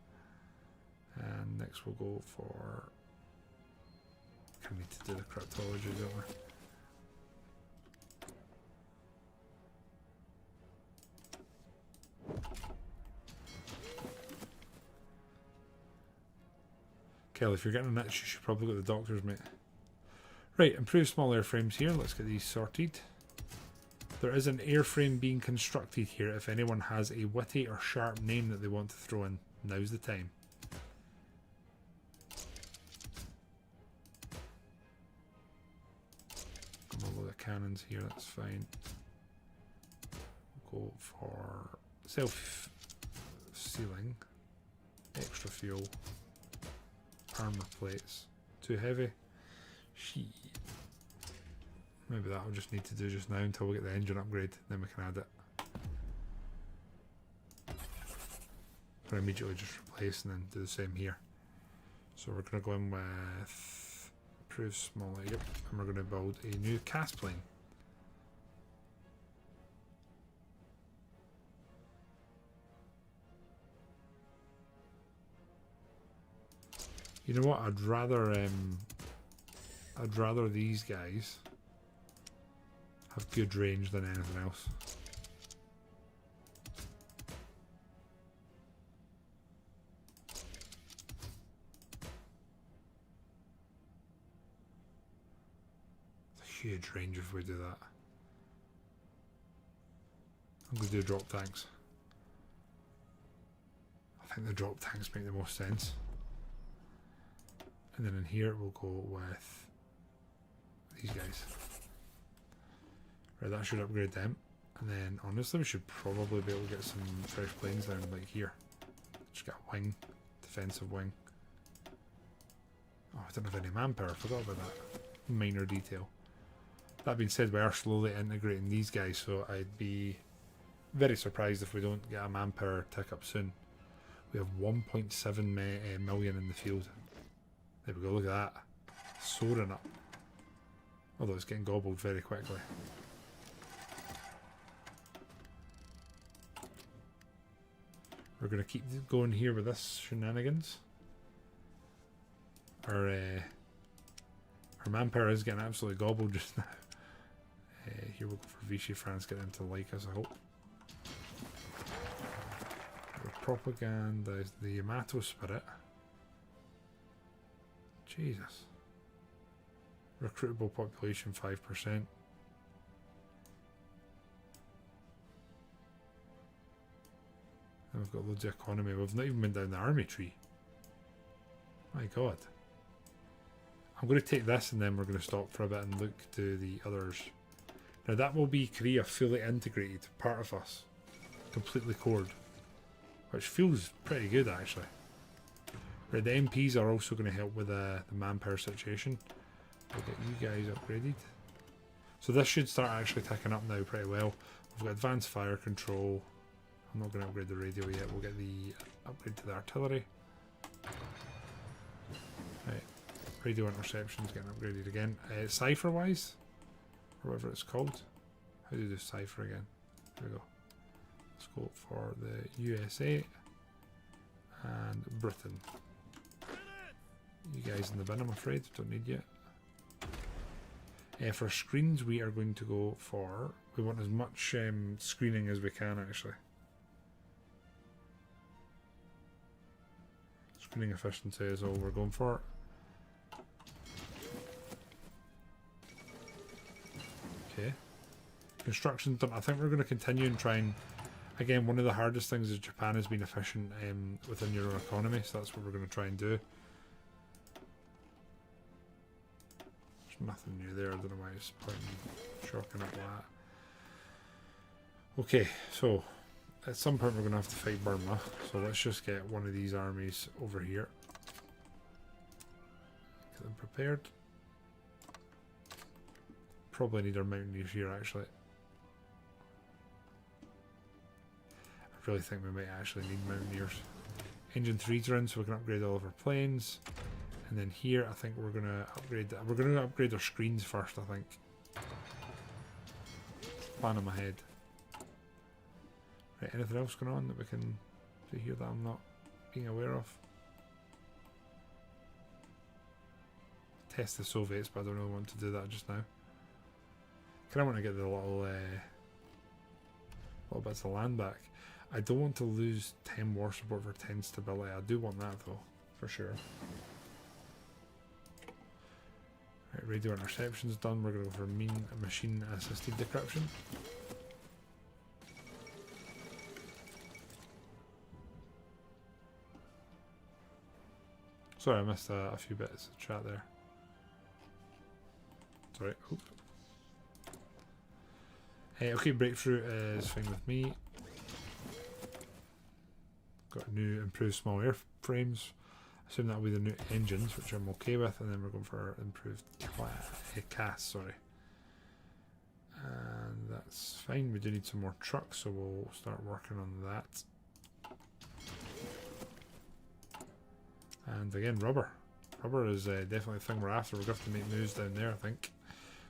And next we'll go for... We need to do the cryptology, don't we? Kelly, if you're getting an itch, you should probably go to the doctors, mate. Right, improve small airframes here. Let's get these sorted. There is an airframe being constructed here. If anyone has a witty or sharp name that they want to throw in, now's the time. All the cannons here, that's fine. We'll go for self-sealing, extra fuel, armor plates. Too heavy? Shit. Maybe that'll just need to do just now until we get the engine upgrade, then we can add it. Or immediately just replace and then do the same here. So we're going to go in with improve smaller, yep, and we're going to build a new cast plane. You know what? I'd rather these guys have good range than anything else. It's a huge range if we do that. I'm going to do drop tanks. I think the drop tanks make the most sense. And then in here we'll go with these guys. Right, that should upgrade them. And then honestly we should probably be able to get some fresh planes down like here. Just got a wing, defensive wing. Oh, I don't have any manpower, I forgot about that. Minor detail. That being said, we are slowly integrating these guys, so I'd be very surprised if we don't get a manpower tick up soon. We have 1.7 million in the field. There we go, look at that. Soaring up. Although it's getting gobbled very quickly. We're going to keep going here with this shenanigans. Our manpower is getting absolutely gobbled just now. Here we'll go for Vichy France, get them to like us, I hope. We'll propagandise the Yamato spirit. Jesus. Recruitable population 5%. And we've got loads of economy. We've not even been down the army tree. My god. I'm going to take this and then we're going to stop for a bit and look to the others. Now that will be Korea fully integrated, part of us. Completely cored. Which feels pretty good actually. Right, the MPs are also going to help with the manpower situation. We'll get you guys upgraded. So this should start actually ticking up now pretty well. We've got advanced fire control. I'm not going to upgrade the radio yet. We'll get the upgrade to the artillery. Right, radio interception's getting upgraded again. Cipher wise, or whatever it's called. How do you do cipher again? There we go. Let's go for the USA and Britain. You guys in the bin, I'm afraid. Don't need you. For screens, we are going to go for... We want as much screening as we can, actually. Screening efficiency is all we're going for. Okay. Construction's done. I think we're going to continue and try and... Again, one of the hardest things is Japan has been efficient within your own economy, so that's what we're going to try and do. There's nothing new there. I don't know why it's pointing, shocking up that. Okay, so at some point we're going to have to fight Burma, so let's just get one of these armies over here. Get them prepared. Probably need our mountaineers here, actually. I really think we might actually need mountaineers. Engine 3's are in, so we can upgrade all of our planes. And then here, I think we're gonna upgrade. We're gonna upgrade our screens first. I think. Plan in my head. Right. Anything else going on that we can do here that I'm not being aware of? Test the Soviets, but I don't really want to do that just now. Kind of want to get the little bits of land back. I don't want to lose 10 war support for 10 stability. I do want that though, for sure. Right, radio interception's done. We're going to go for machine assisted decryption. Sorry, I missed a few bits of chat there. Sorry. Oop. Okay, breakthrough is fine with me. Got new improved small airframes. I assume that'll be the new engines, which I'm okay with, and then we're going for improved CAS, sorry. And that's fine. We do need some more trucks, so we'll start working on that. And again, rubber. Rubber is definitely a thing we're after. We're going to have to make moves down there, I think.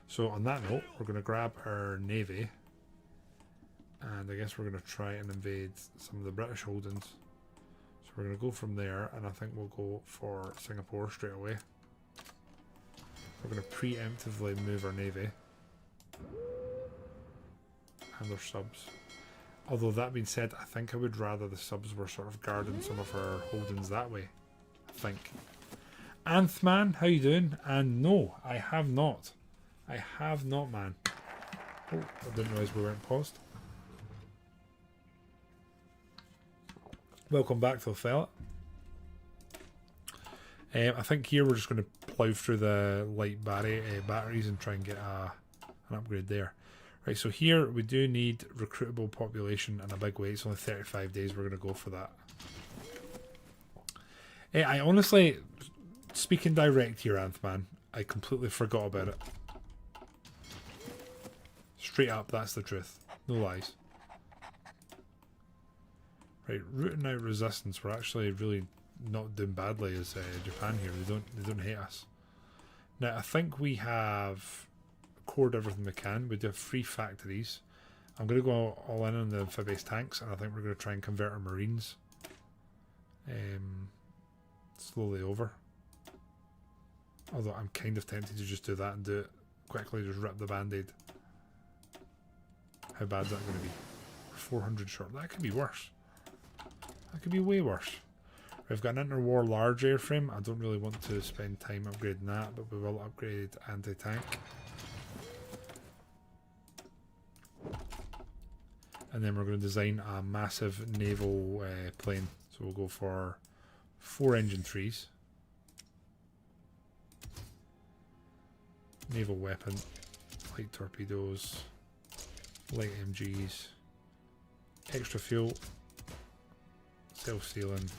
So on that note, we're going to grab our navy, and I guess we're going to try and invade some of the British holdings. So we're going to go from there, and I think we'll go for Singapore straight away. We're going to preemptively move our navy and our subs. Although that being said, I think I would rather the subs were sort of guarding some of our holdings that way. I think. Anthman, how you doing? And no, I have not. I have not, man. Oh, I didn't realise we weren't paused. Welcome back, though, fella. I think here we're just going to plough through the light batteries and try and get an upgrade there. Right, so here we do need recruitable population in a big way. It's only 35 days. We're going to go for that. I honestly, speaking direct here, Anthman, I completely forgot about it. Straight up, that's the truth. No lies. Right, rooting out resistance. We're actually really not doing badly as Japan here. They don't hate us. Now I think we have cored everything we can. We do have 3 factories. I'm going to go all in on the amphibious tanks, and I think we're going to try and convert our marines slowly over. Although I'm kind of tempted to just do that and do it quickly, just rip the band-aid. How bad is that going to be? 400 short. That could be worse. That could be way worse. We've got an interwar large airframe. I don't really want to spend time upgrading that, but we will upgrade anti-tank. And then we're going to design a massive naval plane. So we'll go for 4 engine 3s. Naval weapon, light torpedoes, light MGs, extra fuel, self-sealing,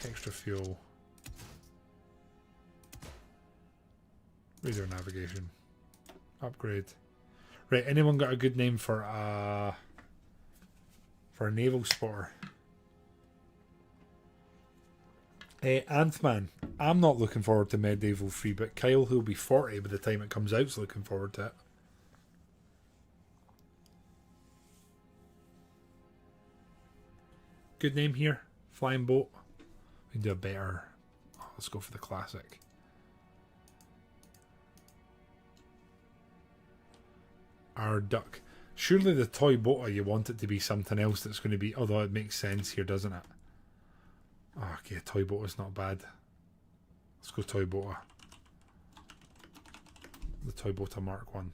Extra fuel. Radar navigation. Upgrade. Right, anyone got a good name for a naval spotter? Anthman. I'm not looking forward to Medieval 3, but Kyle, who'll be 40 by the time it comes out, is looking forward to it. Good name here. Flying boat. We can do a better. Oh, let's go for the classic. Our duck. Surely the toy boater, you want it to be something else that's going to be. Although it makes sense here, doesn't it? Oh, okay, toy boater is not bad. Let's go toy boater. The toy boater Mark 1.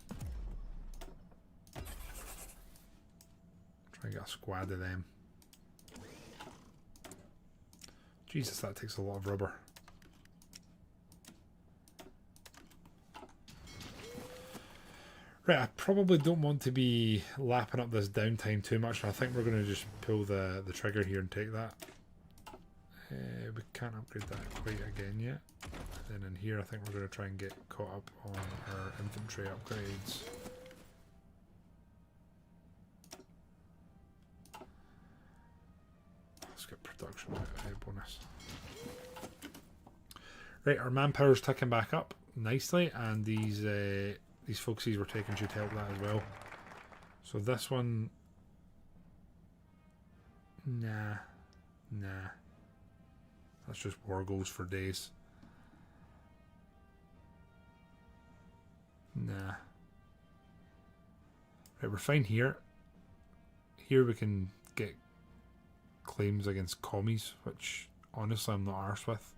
Try and get a squad of them. Jesus, that takes a lot of rubber. Right, I probably don't want to be lapping up this downtime too much. I think we're going to just pull the trigger here and take that. We can't upgrade that quite again yet. And then in here, I think we're going to try and get caught up on our infantry upgrades. Let's get production bonus. Right, our manpower's ticking back up nicely, and these folksies we're taking should help that as well. So this one, nah. That's just war goals for days. Nah. Right, we're fine here. Here we can get claims against commies, which honestly I'm not arsed with.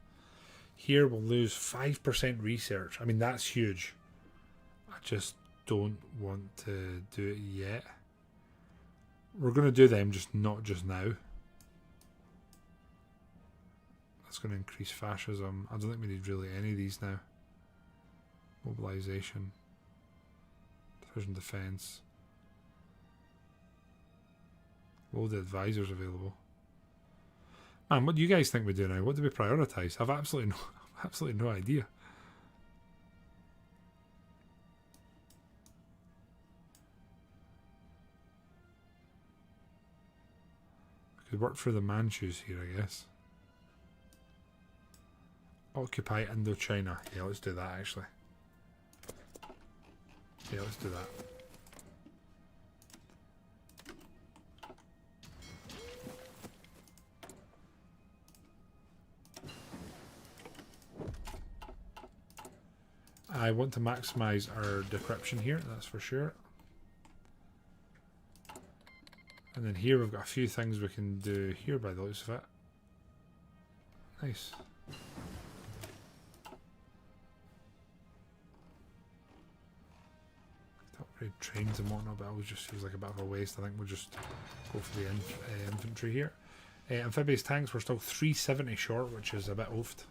Here we'll lose 5% research. I mean, that's huge. I just don't want to do it yet. We're going to do them, just not just now. That's going to increase fascism. I don't think we need really any of these now. Mobilization. Division defense. Load advisors available. Man, what do you guys think we do now? What do we prioritise? I've absolutely no idea. We could work through the Manchus here, I guess. Occupy Indochina. Yeah, let's do that actually. Yeah, let's do that. I want to maximize our decryption here, that's for sure. And then here we've got a few things we can do here by the looks of it. Nice. Upgrade trains and whatnot, but it always just feels like a bit of a waste. I think we'll just go for the infantry here. Amphibious tanks, we're still 370 short, which is a bit oofed.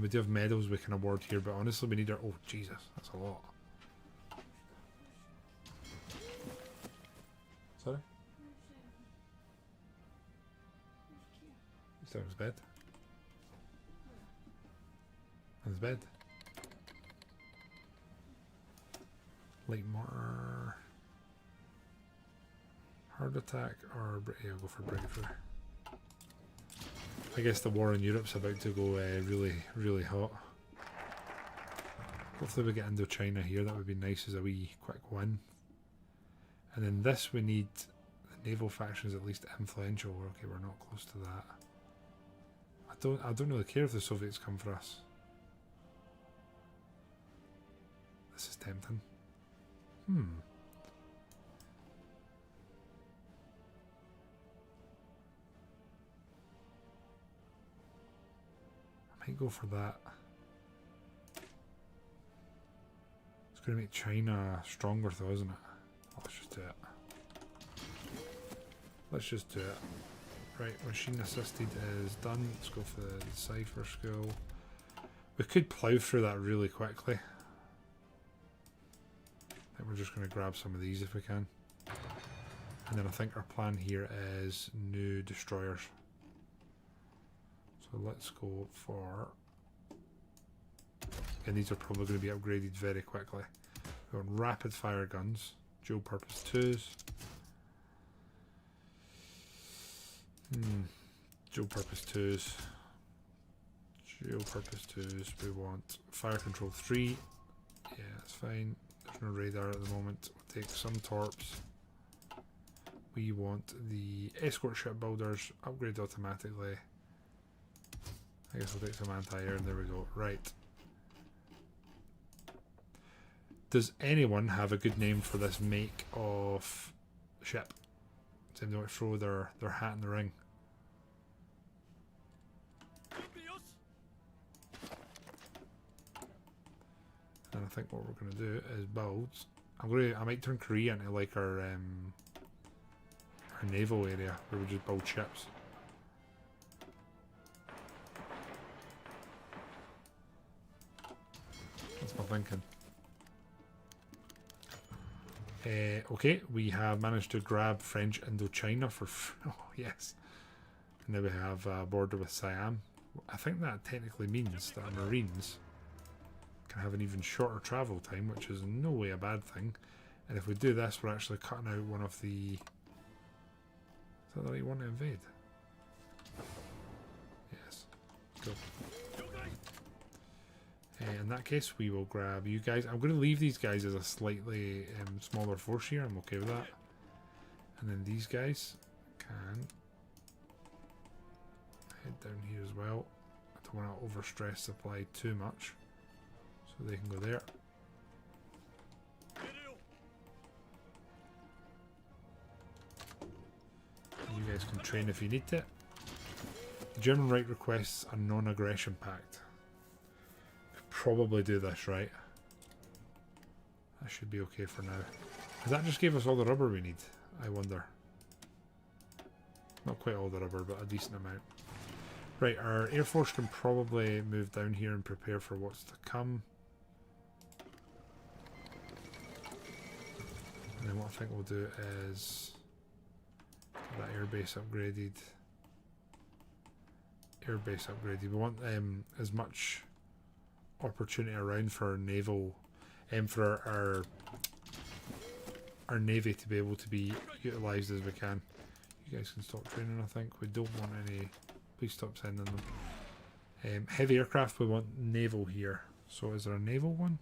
We do have medals we can award here, but honestly we need our... Oh, Jesus, that's a lot. Sorry? He's down his bed. On his bed. Light mortar. Hard attack or... Yeah, I'll go for breakthrough. I guess the war in Europe's about to go really, really hot. Hopefully we get Indochina here. That would be nice as a wee quick win. And then this we need the naval factions at least influential. Okay, we're not close to that. I don't really care if the Soviets come for us. This is tempting. I might go for that. It's going to make China stronger though, isn't it? Let's just do it. Let's just do it. Right, machine assisted is done. Let's go for the cipher school. We could plough through that really quickly. I think we're just going to grab some of these if we can. And then I think our plan here is new destroyers. So let's go for, and these are probably going to be upgraded very quickly. We want rapid fire guns, dual purpose 2s. Dual purpose 2s. Dual purpose 2s. We want fire control 3. Yeah, that's fine. There's no radar at the moment. We'll take some torps. We want the escort ship builders upgrade automatically. I guess I'll take some anti-air. There we go. Right. Does anyone have a good name for this make of ship? Does anyone throw their hat in the ring? And I think what we're going to do is build. I might turn Korea into like our naval area where we just build ships. That's my thinking. Okay, we have managed to grab French Indochina for. Oh yes, and then we have a border with Siam. I think that technically means that our Marines can have an even shorter travel time, which is in no way a bad thing. And if we do this, we're actually cutting out one of the. Is that the right one to invade? Yes. Go. In that case, we will grab you guys. I'm going to leave these guys as a slightly smaller force here. I'm okay with that. And then these guys can head down here as well. I don't want to overstress supply too much. So they can go there. You guys can train if you need it. The German Reich requests a non-aggression pact. Could probably do this, right? That should be okay for now. Because that just gave us all the rubber we need, I wonder. Not quite all the rubber, but a decent amount. Right, our Air Force can probably move down here and prepare for what's to come. And then what I think we'll do is get that airbase upgraded. Airbase upgraded. We want as much opportunity around for our naval, for our navy to be able to be utilised as we can. You guys can stop training. I think we don't want any. Please stop sending them. Heavy aircraft. We want naval here. So is there a naval one?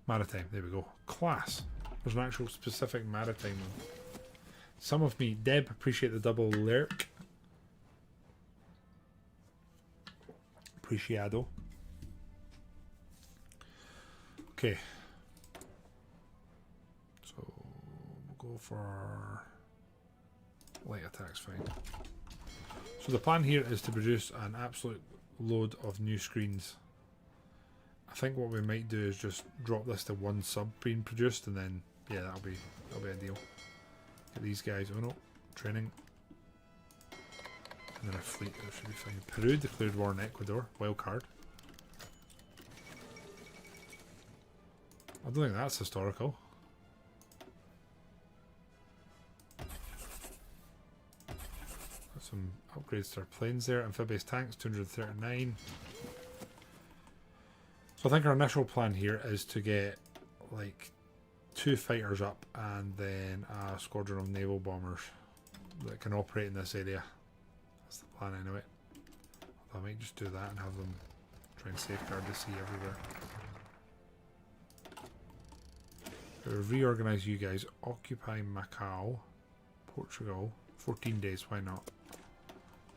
Maritime, there we go. Class. There's an actual specific maritime one. Some of me, Deb, appreciate the double lurk. Appreciado. Okay. So we'll go for light attacks, fine. So the plan here is to produce an absolute load of new screens. I think what we might do is just drop this to one sub being produced, and then yeah, that'll be a deal. Get these guys. Oh no, training, and then a fleet. That should be fine. Peru declared war on Ecuador. Wild card. I don't think that's historical. Got some upgrades to our planes there. Amphibious tanks, 239. So I think our initial plan here is to get like 2 fighters up and then a squadron of naval bombers that can operate in this area. That's the plan anyway. Although I might just do that and have them try and safeguard the sea everywhere. We'll reorganize you guys. Occupy Macau, Portugal. 14 days, why not?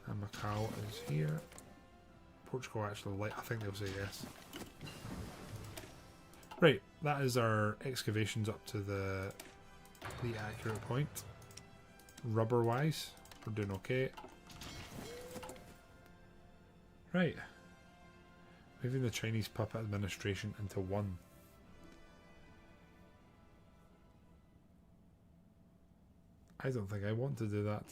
And Macau is here. Portugal actually, I think they'll say yes. Right, that is our excavations up to the accurate point. Rubber wise, we're doing okay. Right. Moving the Chinese puppet administration into one. I don't think I want to do that.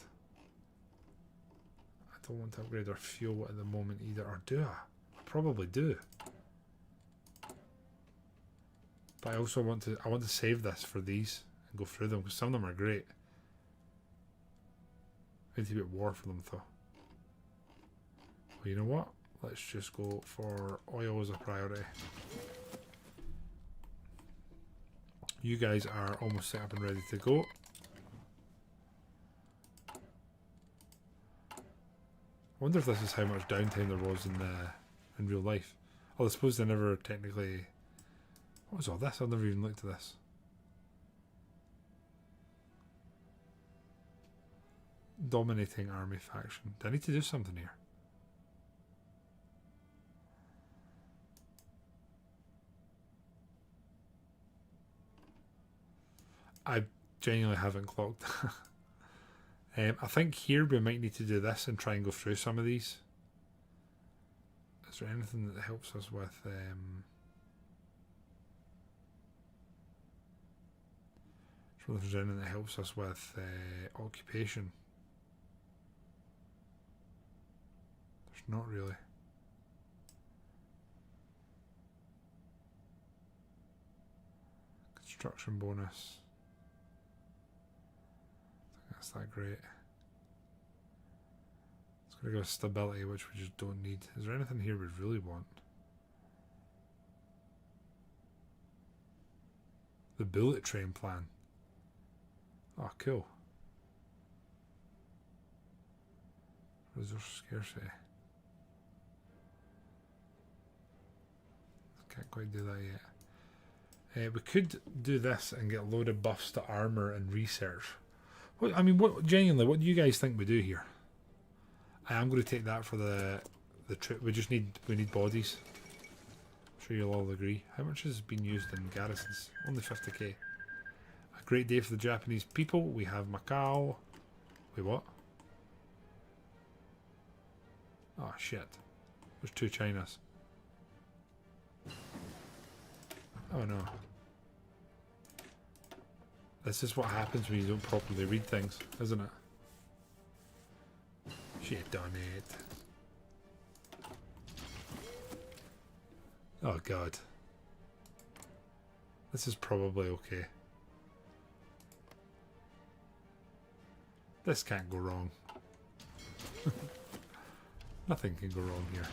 I don't want to upgrade our fuel at the moment either, or do I? I probably do. But I also want to save this for these and go through them, because some of them are great. I need to be at war for them though. Well, you know what? Let's just go for oil as a priority. You guys are almost set up and ready to go. I wonder if this is how much downtime there was in real life. Oh, I suppose they never technically... What was all this? I've never even looked at this. Dominating army faction. Do I need to do something here? I genuinely haven't clocked. I think here we might need to do this and try and go through some of these. Is there anything that helps us with... if there's anything that helps us with occupation. There's not really. Construction bonus. That's that great. It's going to go stability, which we just don't need. Is there anything here we really want? The bullet train plan. Oh, cool. Resource scarcity. Can't quite do that yet. We could do this and get a load of buffs to armor and research. I mean, genuinely, what do you guys think we do here? I am going to take that for the trip. We need bodies. I'm sure you'll all agree. How much has been used in garrisons? Only 50k. A great day for the Japanese people. We have Macau. Wait, what? Oh shit. There's 2 Chinas. Oh no. This is what happens when you don't properly read things, isn't it? Shit on it. Oh god. This is probably okay. This can't go wrong. Nothing can go wrong here.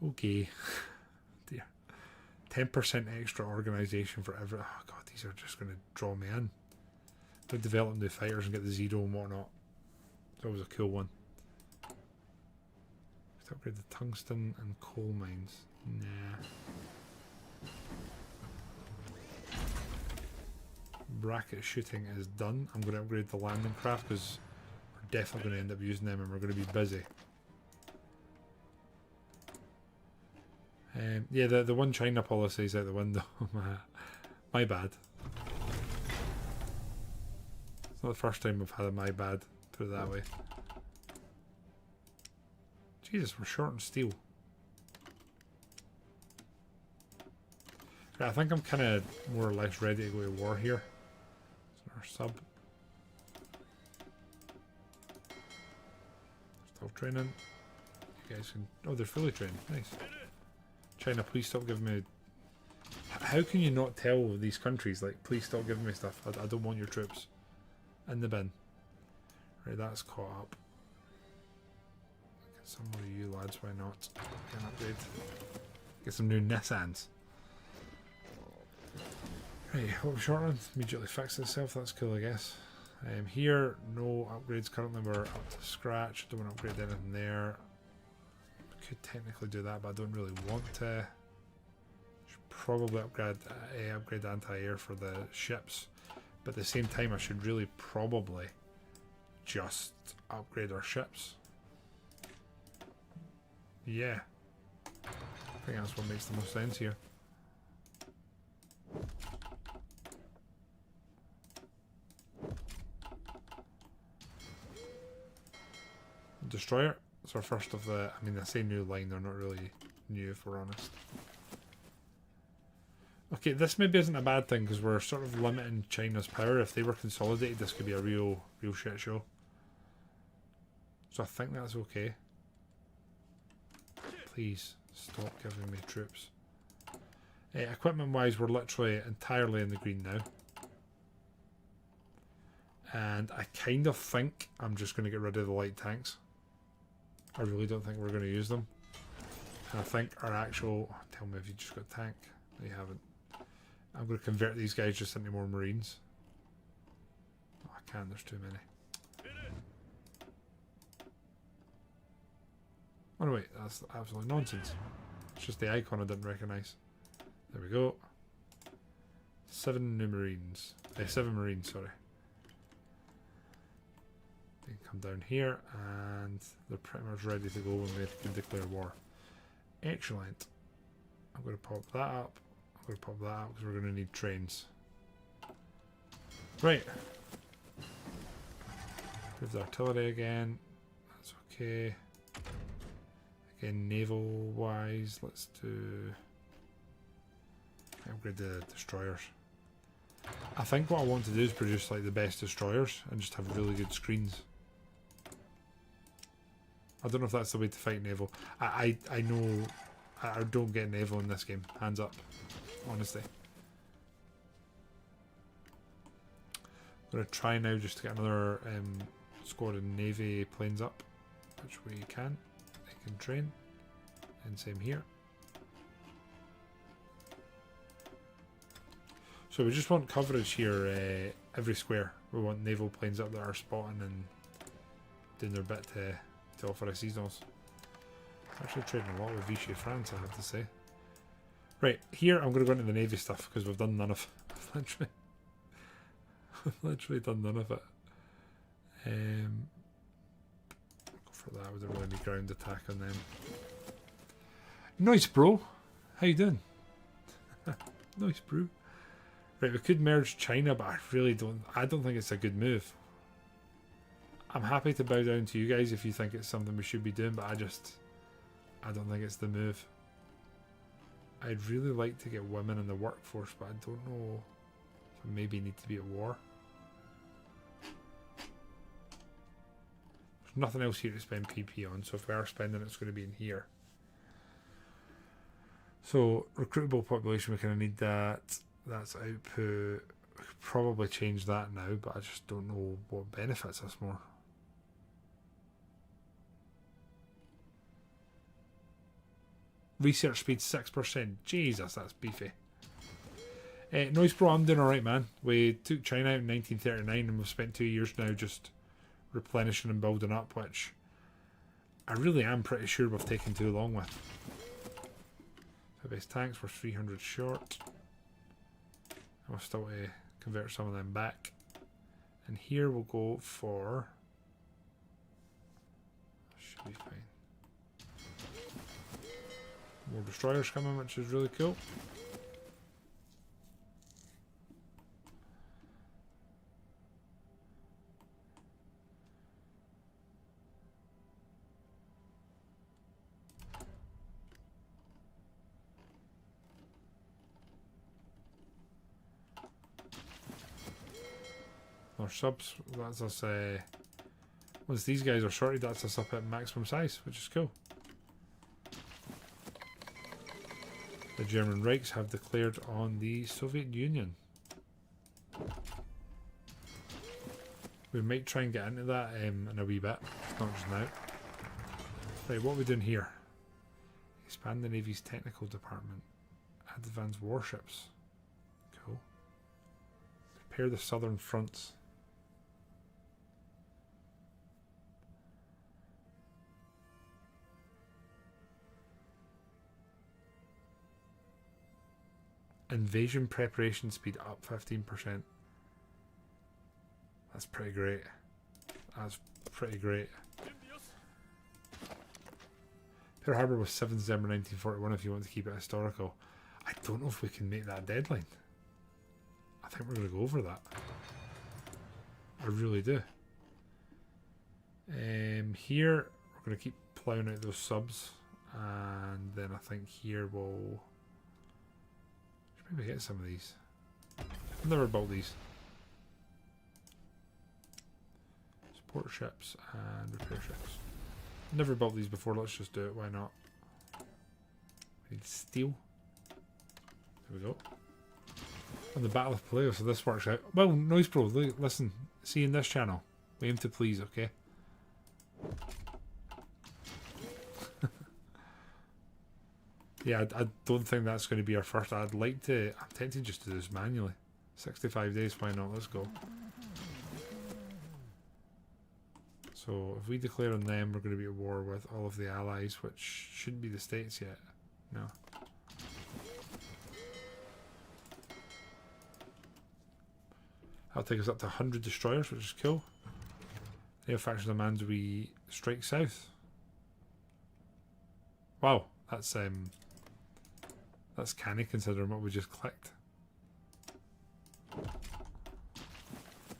Okay. Dear. 10% extra organisation for every... Oh god, these are just going to draw me in. We'll develop new fighters and get the 0 and whatnot. It's always a cool one. Let's upgrade the tungsten and coal mines. Nah. Bracket shooting is done. I'm going to upgrade the landing craft because we're definitely going to end up using them and we're going to be busy. Yeah, the one China policy is out the window. My bad. It's not the first time we've had a my bad, put it that way. Jesus, we're short on steel. Right, I think I'm kind of more or less ready to go to war here. So our sub. Still training. You guys can... Oh, they're fully trained. Nice. China, please stop giving me... How can you not tell these countries, like, please stop giving me stuff? I don't want your troops. In the bin. Right, that's caught up. Get some more of you lads, why not? Get an upgrade. Get some new Nissans. Right, what we short on? Immediately fix itself, that's cool I guess. Here, no upgrades currently, we're up to scratch. Don't want to upgrade anything there. Could technically do that, but I don't really want to. Should probably upgrade anti-air for the ships, but at the same time I should really probably just upgrade our ships. Yeah, I think that's what makes the most sense here. Destroyer. It's our first of the... I mean, I say new line, they're not really new if we're honest. Okay, this maybe isn't a bad thing because we're sort of limiting China's power. If they were consolidated, this could be a real shit show. So I think that's okay. Please stop giving me troops. Equipment wise, we're literally entirely in the green now. And I kind of think I'm just going to get rid of the light tanks. I really don't think we're going to use them. And I think our actual... Tell me if you just got tank. No, you haven't. I'm going to convert these guys just into more marines. Oh, I can't, there's too many. Oh no, wait, that's absolute nonsense. It's just the icon I didn't recognise. There we go. 7 new marines. 7 marines, sorry. They can come down here and they're pretty much ready to go when we can declare war. Excellent. I'm going to pop that up. I'm going to pop that up because we're going to need trains. Right. Move the artillery again. That's okay. Again, naval wise, let's do... upgrade the destroyers. I think what I want to do is produce like the best destroyers and just have really good screens. I don't know if that's the way to fight naval. I know I don't get naval in this game. Hands up, honestly. I'm going to try now just to get another squad of navy planes up, which we can. They can train, and same here. So we just want coverage here every square. We want naval planes up that are spotting and doing their bit to offer us seasonals. Actually trading a lot with Vichy France, I have to say. Right, here I'm going to go into the navy stuff because we've done none of... I've literally done none of it. Go for that, we don't really need ground attack on them. Nice, bro. How you doing? Nice, bro. Right, we could merge China, but I don't think it's a good move. I'm happy to bow down to you guys if you think it's something we should be doing, but I don't think it's the move. I'd really like to get women in the workforce, but I don't know if I maybe need to be at war. There's nothing else here to spend PP on, so if we are spending it, it's going to be in here. So, recruitable population, we kind of need that. That's output. We could probably change that now, but I just don't know what benefits us more. Research speed 6%. Jesus, that's beefy. Noise Pro, I'm doing alright, man. We took China out in 1939 and we've spent 2 years now just replenishing and building up, which I really am pretty sure we've taken too long with. Base tanks were 300 short. We'll still convert some of them back. And here we'll go for... Should be fine. More destroyers coming, which is really cool. Our subs, that's us, once these guys are sorted, that's us up at maximum size, which is cool. The German Reichs have declared on the Soviet Union. We might try and get into that in a wee bit, not just now. Right, what are we doing here? Expand the Navy's technical department. Add advanced warships. Cool. Prepare the southern fronts. Invasion preparation speed up 15%. That's pretty great. That's pretty great. Pearl Harbor was 7th December 1941 if you want to keep it historical. I don't know if we can make that deadline. I think we're going to go over that. I really do. Here, we're going to keep ploughing out those subs. And then I think here we'll... maybe get some of these. I've never built these. Support ships and repair ships. Never built these before, let's just do it, why not? We need steel. There we go. On the Battle of Palau, so this works out. Well, Noise Pro, listen, See in this channel. We aim to please, okay? Yeah, I don't think that's going to be our first. I'd like to... I'm tempted just to do this manually. 65 days, why not? Let's go. So, if we declare on them, we're going to be at war with all of the allies, which shouldn't be the states yet. No. That'll take us up to 100 destroyers, which is cool. Naval faction demands we strike south. Wow, that's canny considering what we just clicked.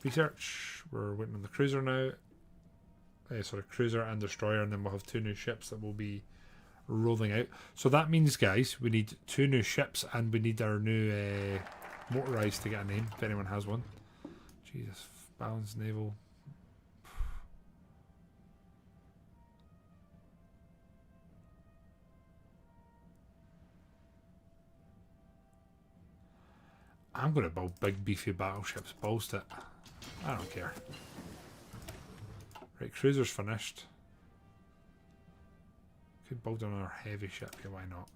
Research. We're waiting on the cruiser now. Sorry, cruiser and destroyer, and then we'll have 2 new ships that will be rolling out. So that means, guys, we need 2 new ships, and we need our new motorized to get a name, if anyone has one. Jesus, balanced naval. I'm going to build big beefy battleships. Boast it. I don't care. Right, cruiser's finished. Could build another heavy ship here, why not?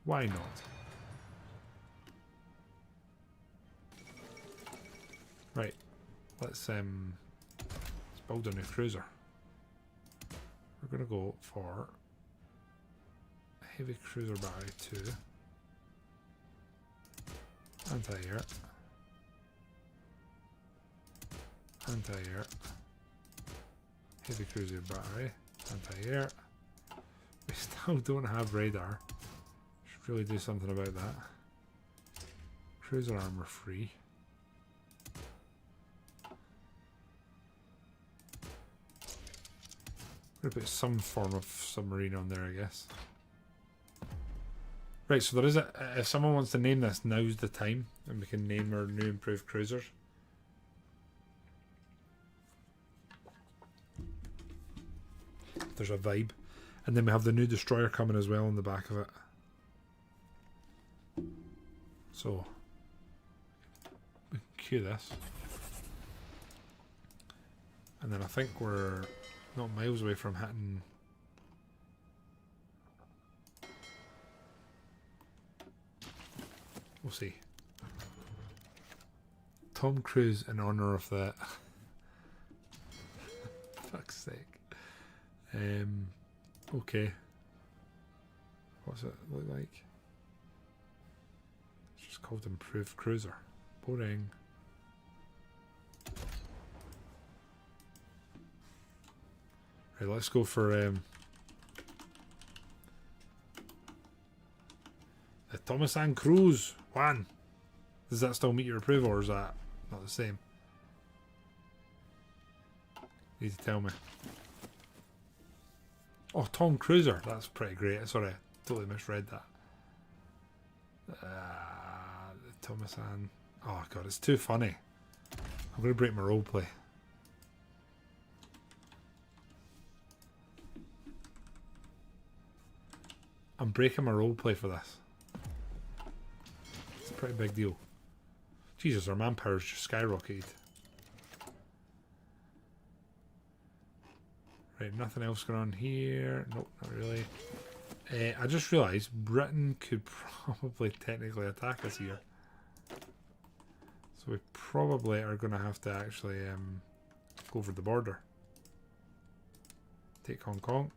Why not? Right, let's build a new cruiser. We're gonna go for a heavy cruiser battery 2. Anti-air. Anti-air. Heavy cruiser battery. Anti-air. We still don't have radar. Should really do something about that. Cruiser armor free. I'm gonna put some form of submarine on there, I guess. Right, so there is a... If someone wants to name this, now's the time. And we can name our new improved cruisers. There's a vibe. And then we have the new destroyer coming as well on the back of it. So, we can cue this. And then I think we're not miles away from hitting... We'll see. Tom Cruise in honor of that. Fuck's sake. Okay. What's it look like? It's just called Improved Cruiser. Boring. Right, let's go for the Thomasan Cruise 1. Does that still meet your approval, or is that not the same? You need to tell me. Oh, Tom Cruiser. That's pretty great. Sorry, I totally misread that. The Thomasan. Oh god, it's too funny. I'm going to break my roleplay. I'm breaking my roleplay for this. It's a pretty big deal. Jesus, our manpower's just skyrocketed. Right, nothing else going on here. Nope, not really. I just realised Britain could probably technically attack us here. So we probably are going to have to actually go over the border. Take Hong Kong.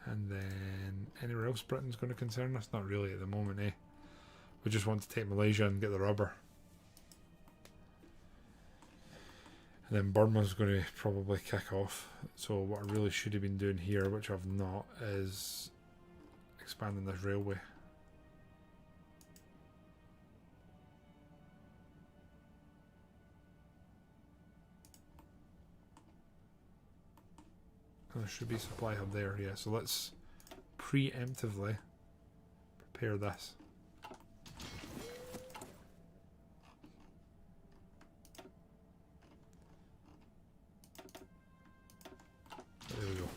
And then anywhere else Britain's going to concern us? Not really at the moment, eh? We just want to take Malaysia and get the rubber. And then Burma's going to probably kick off. So what I really should have been doing here, which I've not, is expanding this railway. And there should be a supply hub there, yeah. So let's preemptively prepare this. There we go.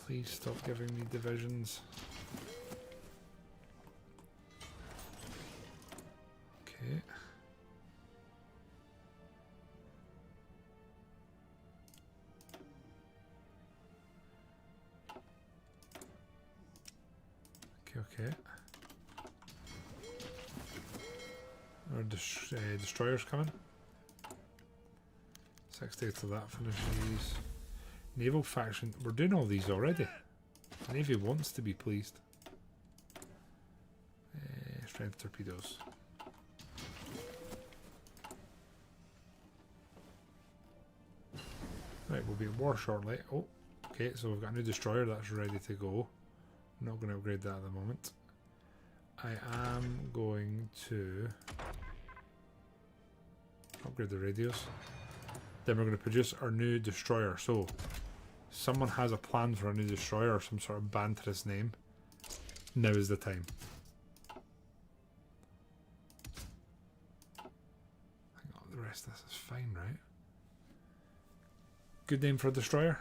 Please stop giving me divisions. Okay. Our destroyer's coming. 6 days till that finishes. Naval faction. We're doing all these already. The Navy wants to be pleased. Strength torpedoes. Right, we'll be at war shortly. Oh, okay, so we've got a new destroyer that's ready to go. I'm not going to upgrade that at the moment. I am going to upgrade the radios. Then we're going to produce our new destroyer. So, someone has a plan for a new destroyer or some sort of banterous name. Now is the time. I think the rest of this is fine, right? Good name for a destroyer.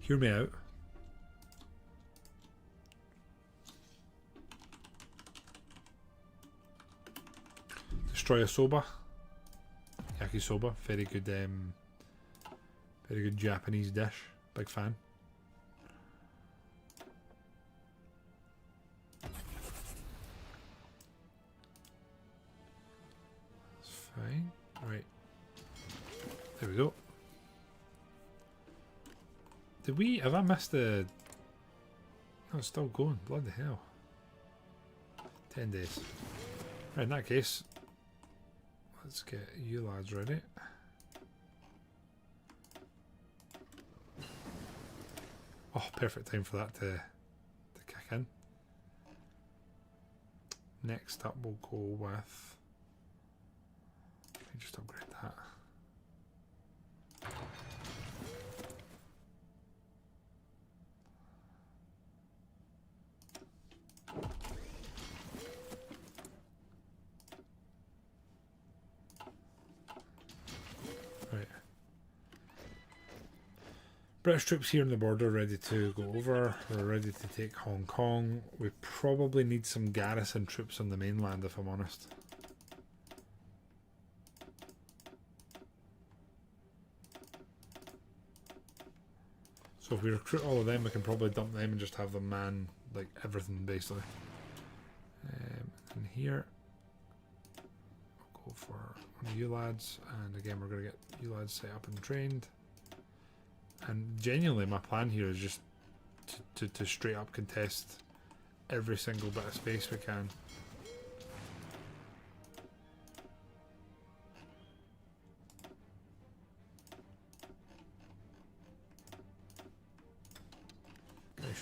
Hear me out. Destroyer-soba. Yakisoba. Very good Japanese dish. Big fan. Fine. Right. There we go. Did we... Have I missed the... Oh, it's still going. Bloody hell. 10 days. Right, in that case, let's get you lads ready. Oh, perfect time for that to kick in. Next up, we'll go with... Let me just upgrade that. Right. British troops here on the border ready to go over. We're ready to take Hong Kong. We probably need some garrison troops on the mainland, if I'm honest. So if we recruit all of them, we can probably dump them and just have them man like everything basically. And here, we'll go for one of you lads, and again we're going to get you lads set up and trained. And genuinely, my plan here is just to straight up contest every single bit of space we can.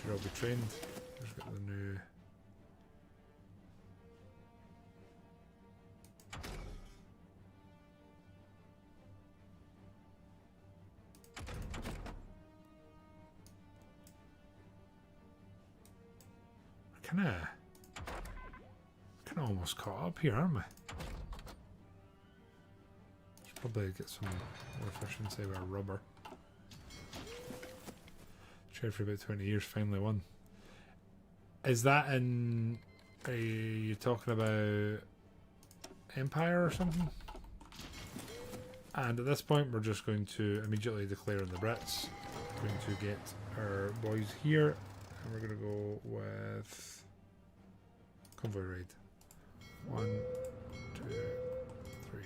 Should all be trained. Just got the new. We're kind of almost caught up here, aren't we? Should probably get some more efficiency with our rubber. For about 20 years, finally won. Is that in... Are you talking about Empire or something? And at this point, we're just going to immediately declare on the Brits. We're going to get our boys here, and we're going to go with convoy raid. 1, 2, 3.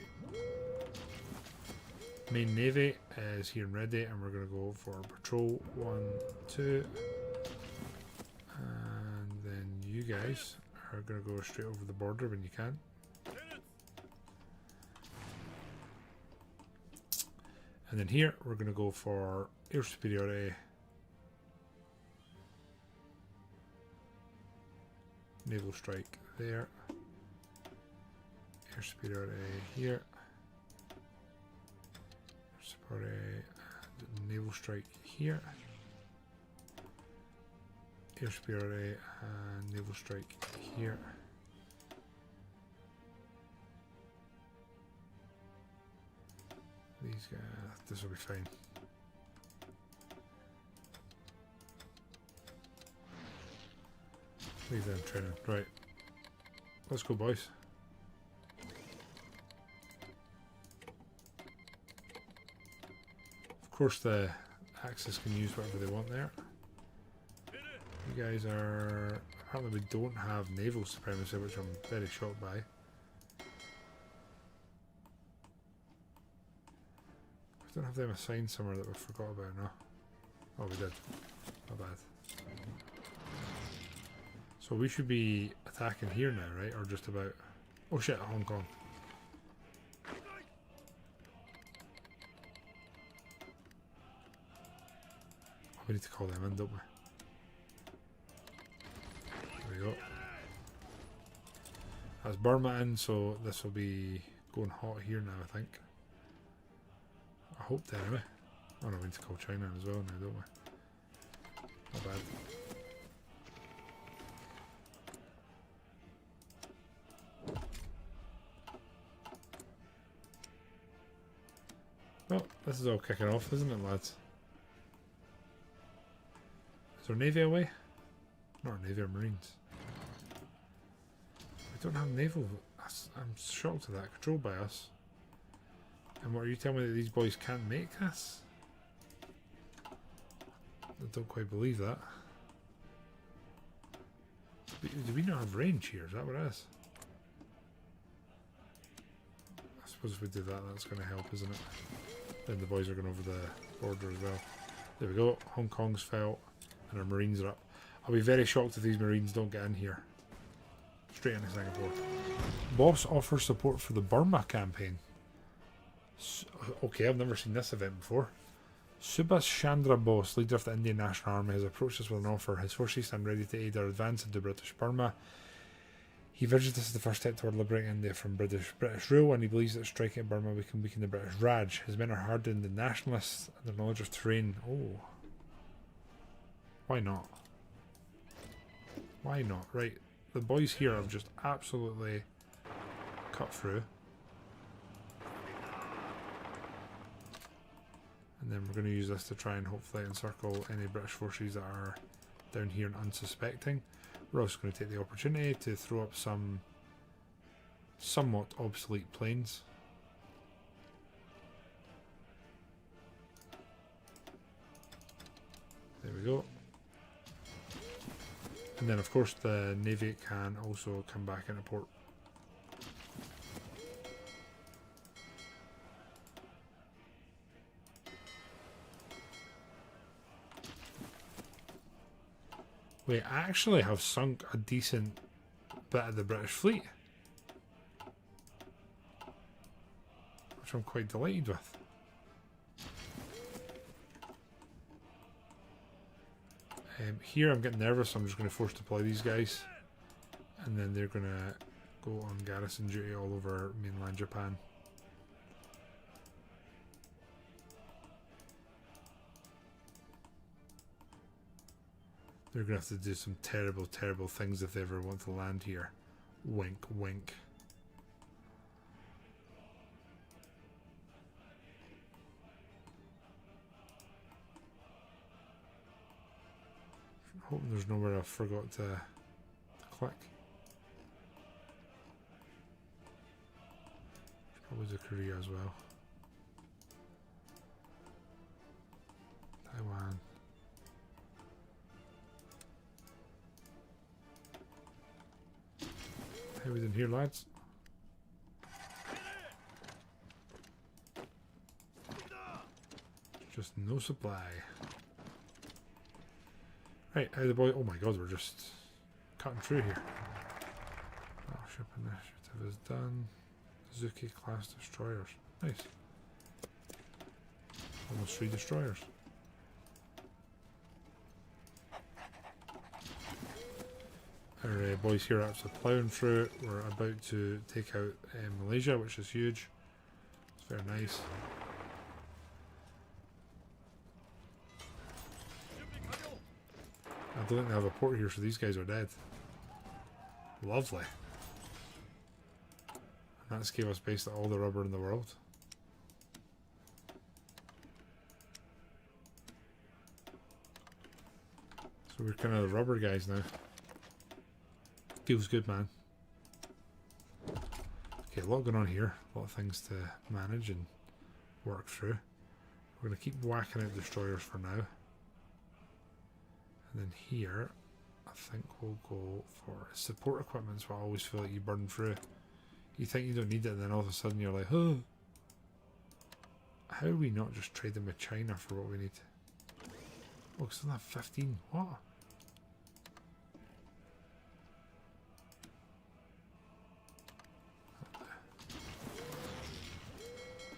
Main navy is here and ready, and we're going to go for patrol 1, 2, and then you guys are going to go straight over the border when you can. And then here we're going to go for air superiority, naval strike there, air superiority here. And naval strike here, air superiority and naval strike here. These guys, this will be fine. Leave them training. Right, let's go, boys. Of course, the Axis can use whatever they want there. You guys are... Apparently we don't have naval supremacy, which I'm very shocked by. We don't have them assigned somewhere that we forgot about, no. Oh, we did. Not bad. So we should be attacking here now, right? Or just about... Oh shit, Hong Kong. Oh, we need to call them in, don't we? There we go. That's Burma in, so this will be going hot here now, I think. I hope anyway. Oh no, we need to call China in as well now, don't we? Not bad. Well, this is all kicking off, isn't it, lads? Is there Navy away? Not Navy or Marines. We don't have naval. I'm shocked at that. Controlled by us. And what are you telling me that these boys can't make this? I don't quite believe that. Do we not have range here? Is that what it is? I suppose if we do that, that's going to help, isn't it? Then the boys are going over the border as well. There we go. Hong Kong's fell, and our Marines are up. I'll be very shocked if these Marines don't get in here. Straight into Singapore. Boss offers support for the Burma campaign. Okay, I've never seen this event before. Subhas Chandra Bose, leader of the Indian National Army, has approached us with an offer. His forces stand ready to aid our advance into British Burma. He envisions this as the first step toward liberating India from British rule, and he believes that striking at Burma we can weaken the British Raj. His men are hardened and nationalists, and their knowledge of terrain. Oh. Why not? Why not? Right. The boys here have just absolutely cut through. And then we're going to use this to try and hopefully encircle any British forces that are down here and unsuspecting. We're also going to take the opportunity to throw up some somewhat obsolete planes. There we go. And then of course the Navy can also come back into port. We actually have sunk a decent bit of the British fleet, which I'm quite delighted with. Here I'm getting nervous. I'm just going to force deploy these guys, and then they're going to go on garrison duty all over mainland Japan. They're going to have to do some terrible, terrible things if they ever want to land here. Wink, wink. I'm hoping there's nowhere I forgot to click. Probably to Korea as well. Taiwan. How we doing here, lads? Just no supply. Right, how the boy? Oh my God, we're just cutting through here. Battleship initiative is done. Suzuki class destroyers. Nice. Almost 3 destroyers. Our boys here are absolutely ploughing through it. We're about to take out Malaysia, which is huge. It's very nice. I don't think they have a port here, so these guys are dead. Lovely. And that's gave us basically all the rubber in the world. So we're kind of the rubber guys now. Feels good, man. Okay, a lot going on here. A lot of things to manage and work through. We're going to keep whacking out destroyers for now. And then here, I think we'll go for support equipment, so I always feel like you burn through. You think you don't need it, and then all of a sudden you're like, oh. How are we not just trading with China for what we need? Oh, we still have 15. What?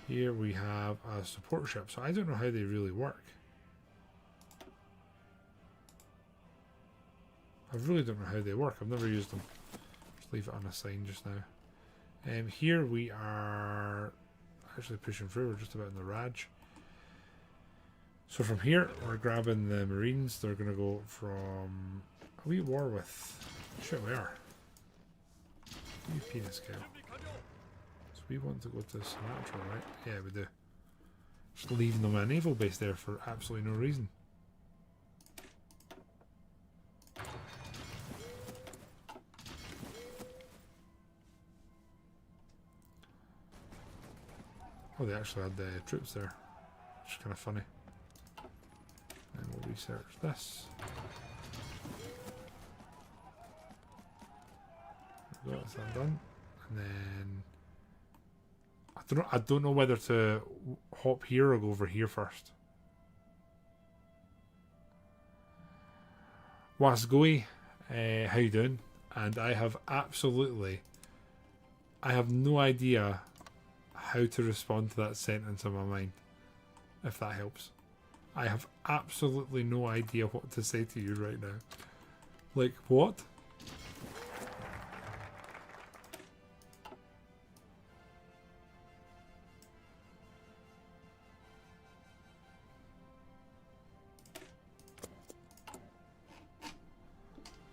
Here we have a support ship, so I don't know how they really work. I really don't know how they work. I've never used them. Just leave it unassigned just now. Here we are actually pushing through. We're just about in the Raj. So from here, we're grabbing the Marines. They're going to go from... Are we at war with... Shit, we are. You penis scale. So we want to go to Sumatra, right? Yeah, we do. Just leaving them a naval base there for absolutely no reason. Oh, they actually had the troops there, which is kind of funny. And we'll research this. That's that done. And then I don't know whether to hop here or go over here first. Wasgoi, how you doing? And I have no idea how to respond to that sentence in my mind, if that helps. I have absolutely no idea what to say to you right now. Like, what?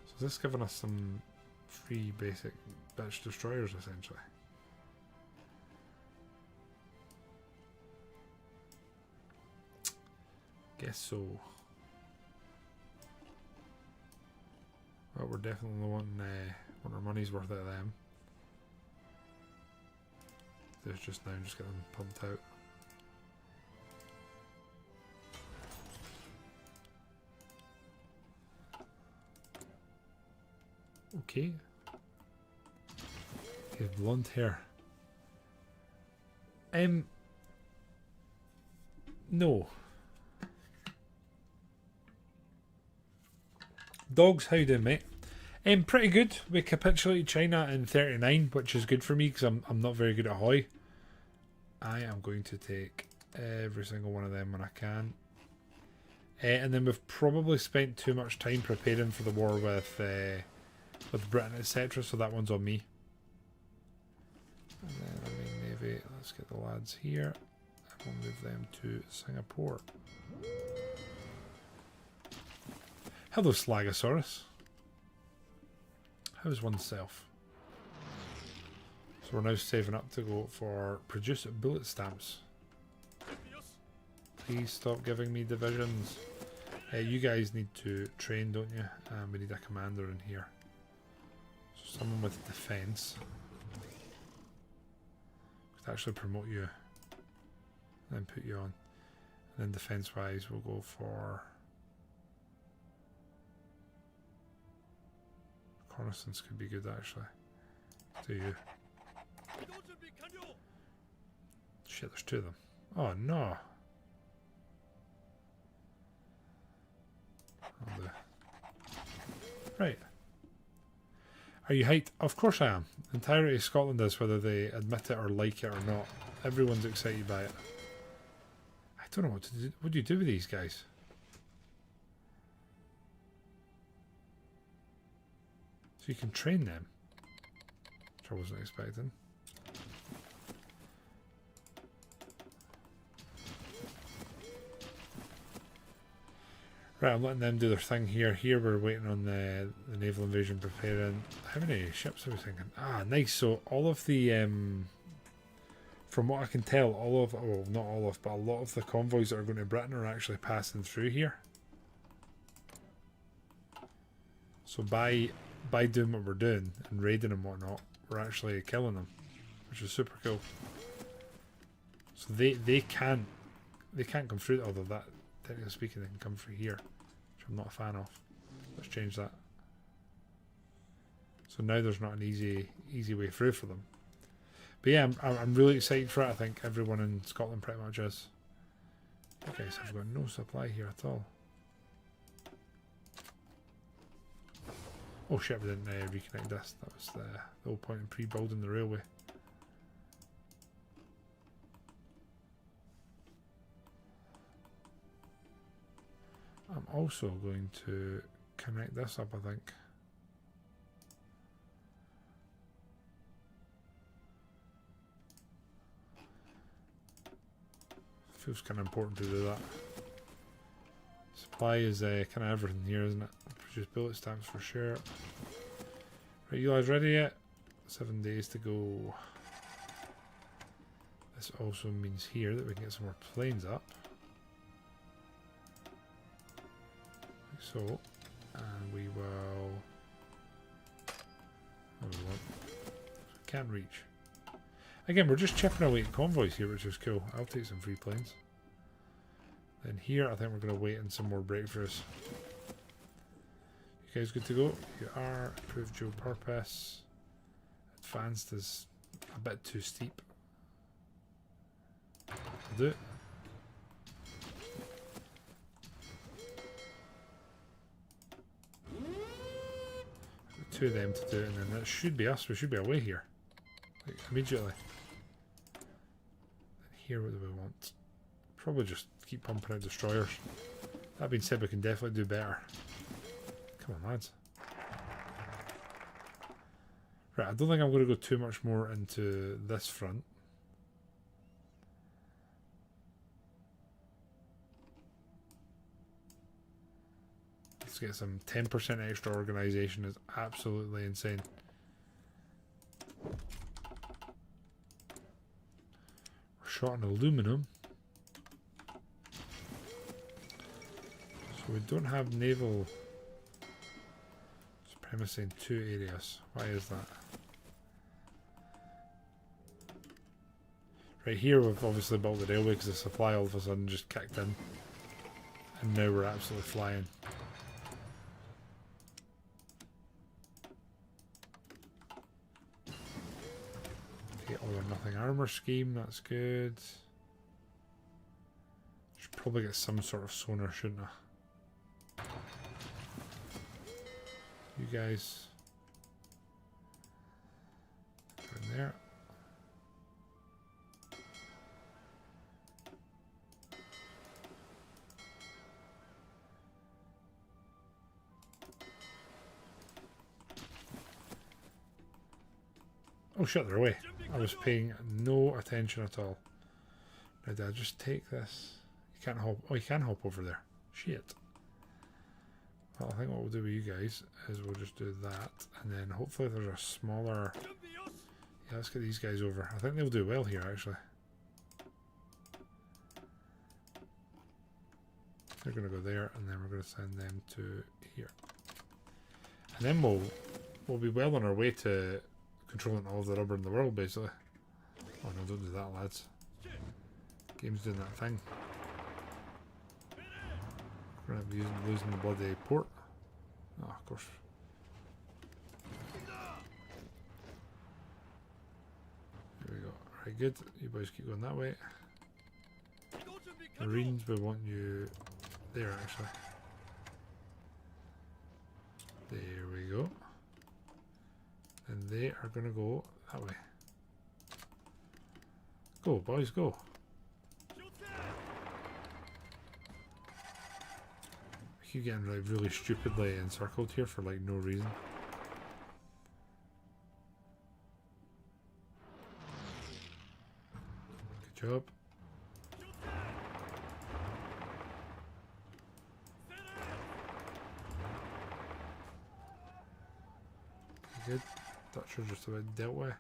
So is this giving us some free basic bitch destroyers, essentially? Guess so. Well, we're definitely wanting our money's worth out of them. There's just now just get them pumped out. Okay. He has blonde hair. No. Dogs, how you doing, mate? Pretty good. We capitulated China in 39, which is good for me because I'm not very good at HOI. I am going to take every single one of them when I can. And then we've probably spent too much time preparing for the war with Britain, etc. So that one's on me. And then the main navy. Let's get the lads here, and we'll move them to Singapore. Hello, Slagosaurus. How's oneself? So we're now saving up to go for produce bullet stamps. Please stop giving me divisions. You guys need to train, don't you? We need a commander in here. So someone with defense. Could actually promote you. And then put you on. And then defense wise we'll go for... Reconnaissance could be good actually. Do you? Shit, there's two of them. Oh no. Right. Are you hyped? Of course I am. The entirety of Scotland is, whether they admit it or like it or not. Everyone's excited by it. I don't know what to do. What do you do with these guys? So you can train them, which I wasn't expecting. Right, I'm letting them do their thing here. Here we're waiting on the naval invasion preparing. How many ships are we thinking? Ah, nice. So all of the, from what I can tell, all of, well, not all of, but a lot of the convoys that are going to Britain are actually passing through here. So by doing what we're doing and raiding and whatnot, we're actually killing them, which is super cool. So they can't they can't come through, although that, technically speaking, they can come through here, which I'm not a fan of. Let's change that. So now there's not an easy way through for them. But yeah, I'm really excited for it. I think everyone in Scotland pretty much is. Okay, so I've got no supply here at all. Oh shit, we didn't reconnect this. That was the whole point in pre-building the railway. I'm also going to connect this up, I think. Feels kind of important to do that. Supply is kind of everything here, isn't it? Produce bullet stamps for sure. Right, you guys ready yet? 7 days to go. This also means here that we can get some more planes up. Like so. And we will... Oh, we won't. Can't reach. Again, we're just chipping away at convoys here, which is cool. I'll take some free planes. Then here, I think we're going to wait on some more breakthroughs. You guys good to go? You are. Approved dual purpose. Advanced is a bit too steep. I'll do it. Two of them to do it, and then that should be us. We should be away here. Like, immediately. Here, what do we want? Probably just keep pumping out destroyers. That being said, we can definitely do better. Come on, lads. Right, I don't think I'm going to go too much more into this front. Let's get some 10% extra organisation. Is absolutely insane. Shot in aluminum. So we don't have naval supremacy in 2 areas. Why is that? Right here we've obviously built the railway because the supply all of a sudden just kicked in. And now we're absolutely flying. All or nothing armor scheme, that's good. Should probably get some sort of sonar, shouldn't I? You guys go in there. Oh shit, they're away. I was paying no attention at all. Now did I just take this? You can't hop. Oh, you can hop over there. Shit. Well, I think what we'll do with you guys is we'll just do that, and then hopefully there's a smaller... Yeah, let's get these guys over. I think they'll do well here, actually. They're going to go there, and then we're going to send them to here. And then we'll be well on our way to controlling all of the rubber in the world, basically. Oh no, don't do that, lads. Game's doing that thing. We're going to be losing the bloody port. Oh, of course. There we go. Right, good. You boys keep going that way. Marines, we want you there, actually. There we go. And they are going to go that way. Go, boys, go. We keep getting like really stupidly encircled here for like no reason. Good job. Good. Dutch are just about dealt with.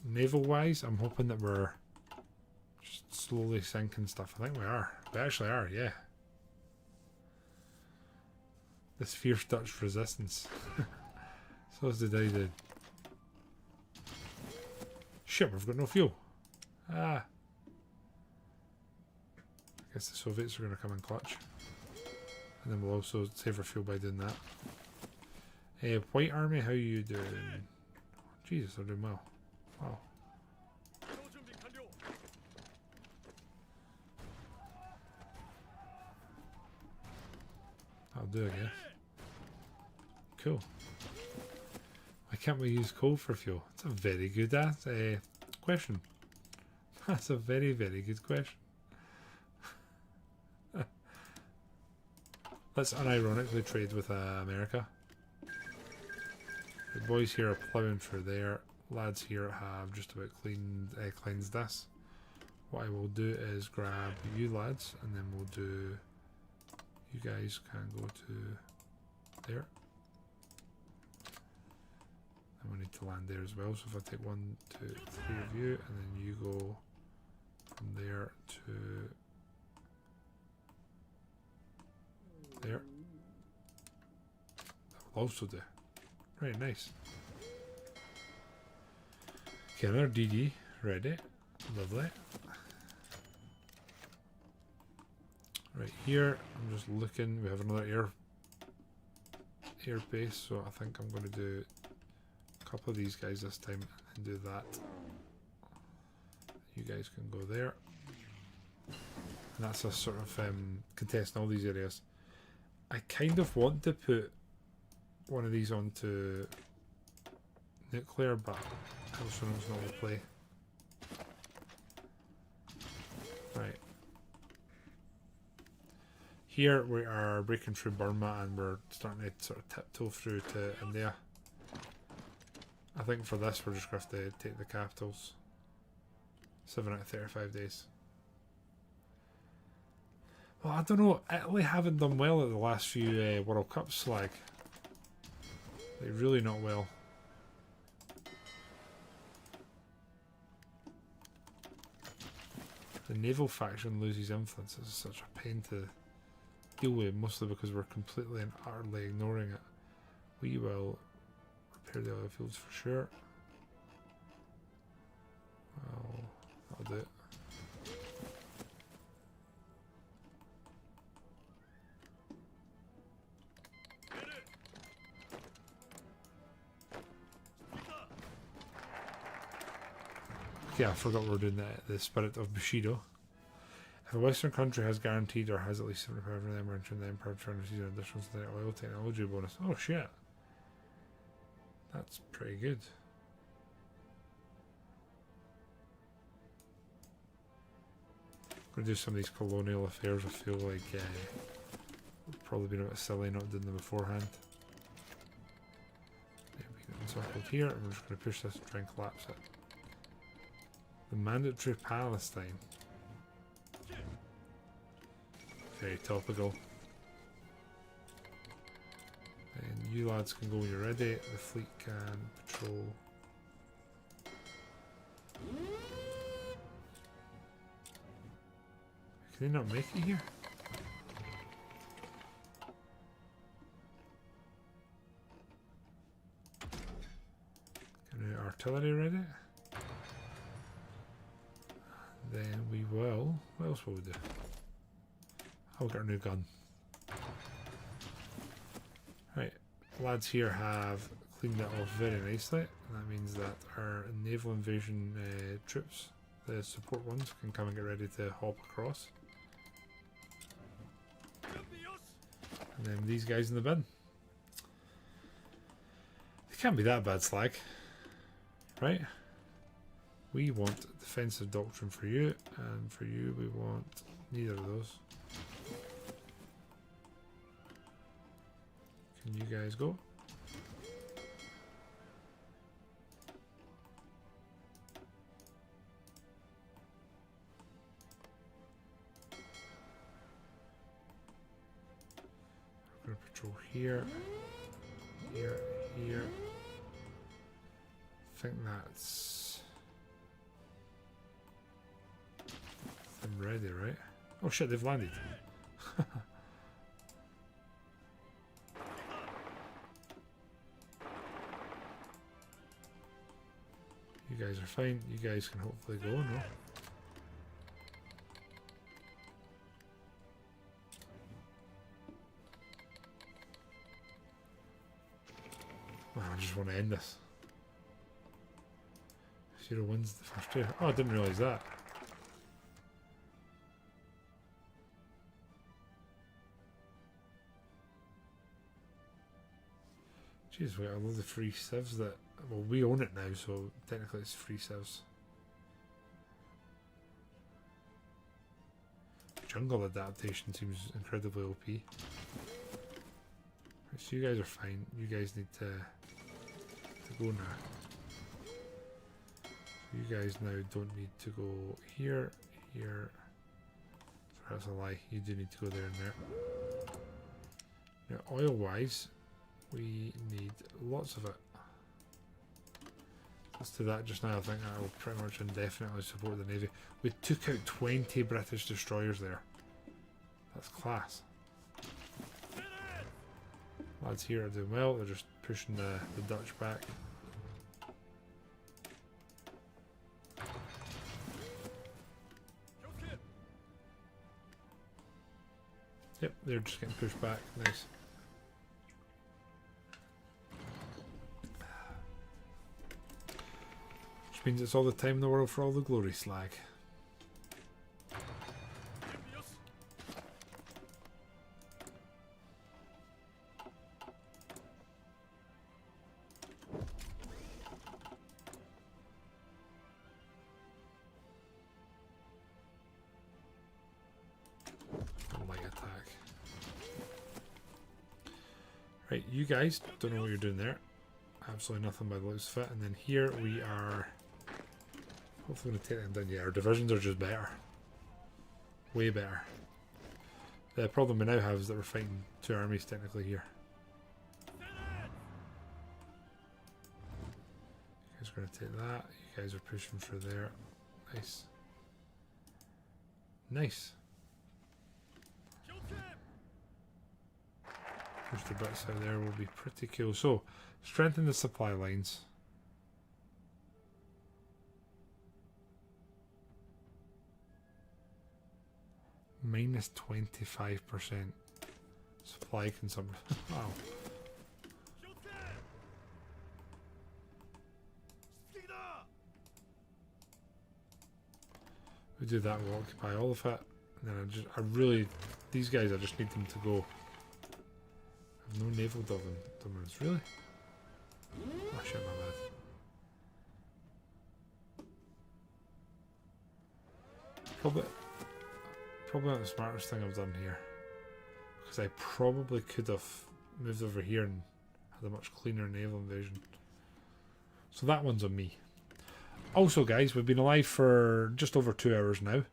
Naval wise, I'm hoping that we're just slowly sinking stuff. I think we are. We actually are, yeah. This fierce Dutch resistance. So as the day did. Shit, we've got no fuel. Ah. I guess the Soviets are going to come in clutch. And then we'll also save our fuel by doing that. White Army, how are you doing? Jesus, they're doing well. Wow. I'll do, I guess. Cool. Why can't we use coal for fuel? That's a very good question. That's a very, very good question. Let's unironically trade with America. The boys here are ploughing through there. Lads here have just about cleansed this. What I will do is grab you lads, and then we'll do... You guys can go to there. And we need to land there as well. So if I take 1, 2, 3 of you, and then you go from there to there. That will also do. Right, nice. Okay, another DD ready. Lovely. Right here, I'm just looking. We have another air base, so I think I'm going to do a couple of these guys this time and do that. You guys can go there. And that's a sort of contest in all these areas. I kind of want to put one of these onto nuclear, but I also know it's not the play. Right. Here we are breaking through Burma and we're starting to sort of tiptoe through to India. I think for this we're just going to have to take the capitals. 7 out of 35 days. Well, I don't know. Italy haven't done well at the last few World Cups, Slag. They're really not well. The naval faction loses influence. This is such a pain to deal with, mostly because we're completely and utterly ignoring it. We will repair the oil fields for sure. Well, that'll do it. Yeah, I forgot we're doing the spirit of Bushido. If a Western country has guaranteed or has at least 75% of them are entering the Empire to receive an additional synthetic oil technology bonus. Oh shit. That's pretty good. I'm going to do some of these colonial affairs. I feel like we've probably been a bit silly not doing them beforehand. Yeah, we get encircled here, and we're just going to push this and try and collapse it. The mandatory Palestine. Very topical. And you lads can go when you're ready. The fleet can patrol. Can they not make it here? Can we artillery ready? Then we will. What else will we do? I'll get a new gun. Right, lads here have cleaned that off very nicely. And that means that our naval invasion troops, the support ones, can come and get ready to hop across. And then these guys in the bin. They can't be that bad, Slag. Right? We want defensive doctrine for you, and for you we want neither of those. Can you guys go? We're going to patrol here, here, here. I think that's... I'm ready, right? Oh shit, they've landed. You guys are are fine. You guys can hopefully go, no? Man, I just want to end this. 0 wins the first two. Oh, I didn't realise that. Jeez, we got a load of free civs that... Well, we own it now, so technically it's free civs. Jungle adaptation seems incredibly OP. Right, so you guys are fine. You guys need to go now. You guys now don't need to go here, here. So that's a lie. You do need to go there and there. Now, oil-wise, we need lots of it. Let's do that just now. I think that will pretty much indefinitely support the Navy. We took out 20 British destroyers there. That's class. Lads here are doing well. They're just pushing the Dutch back. Yep, they're just getting pushed back. Nice. Which means it's all the time in the world for all the glory slag. Right, you guys don't know what you're doing there. Absolutely nothing by the looks of it. And then here we are hopefully going to take them down. Yeah, our divisions are just better. Way better. The problem we now have is that we're fighting two armies technically here. You guys are going to take that. You guys are pushing through there. Nice. Nice. Push the bits out there will be pretty cool. So, strengthen the supply lines. Minus 25% supply consumption. Wow. We do that, we'll occupy all of it. And then I really, these guys, I just need them to go. No naval dominance, really? Oh shit, my bad. Probably not the smartest thing I've done here. Because I probably could have moved over here and had a much cleaner naval invasion. So that one's on me. Also guys, we've been alive for just over 2 hours now.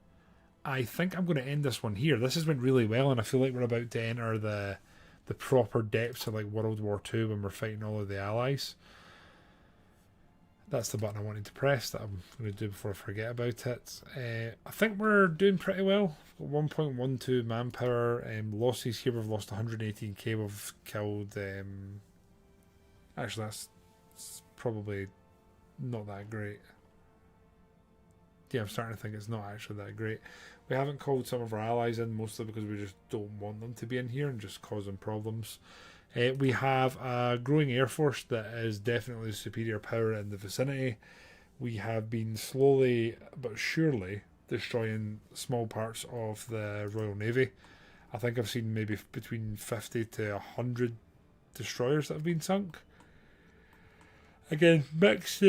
I think I'm going to end this one here. This has went really well and I feel like we're about to enter the proper depths of like World War II when we're fighting all of the allies. That's the button I wanted to press that I'm going to do before I forget about it. I think we're doing pretty well. 1.12 manpower. Losses here, we've lost 118k. We've killed... actually, that's probably not that great. Yeah, I'm starting to think it's not actually that great. We haven't called some of our allies in, mostly because we just don't want them to be in here and just causing problems. We have a growing air force that is definitely superior power in the vicinity. We have been slowly but surely destroying small parts of the Royal Navy. I think I've seen maybe between 50 to 100 destroyers that have been sunk. Again, mixed...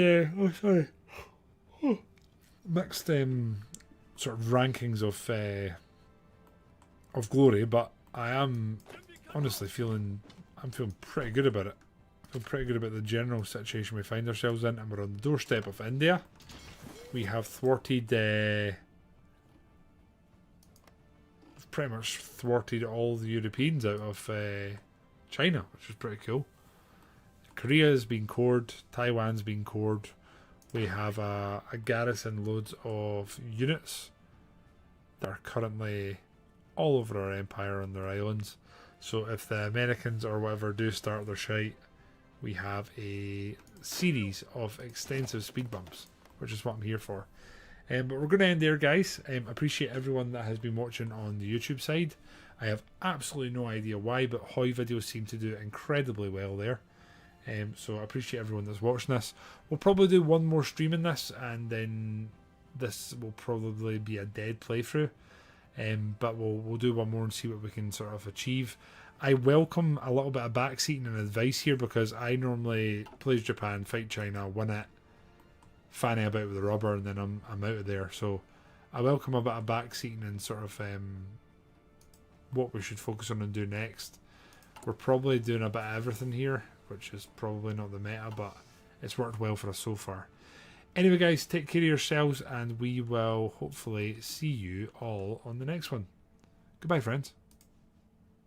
mixed sort of rankings of glory, but I am honestly feeling pretty good about it. I feel pretty good about the general situation we find ourselves in, and we're on the doorstep of India. We have thwarted pretty much thwarted all the Europeans out of China, which is pretty cool. Korea's been cored, Taiwan's been cored. We have a garrison, loads of units that are currently all over our empire on their islands. So if the Americans or whatever do start their shite, we have a series of extensive speed bumps which is what I'm here for. But we're going to end there, guys. Appreciate everyone that has been watching on the YouTube side. I have absolutely no idea why, but HOI videos seem to do incredibly well there. So I appreciate everyone that's watching this. We'll probably do one more stream in this, and then this will probably be a dead playthrough. But we'll do one more and see what we can sort of achieve. I welcome a little bit of backseating and advice here, because I normally play as Japan, fight China, win it, fanny about with the rubber, and then I'm out of there. So I welcome a bit of backseating and sort of what we should focus on and do next. We're probably doing a bit of everything here, which is probably not the meta, but it's worked well for us so far. Anyway, guys, take care of yourselves, and we will hopefully see you all on the next one. Goodbye, friends.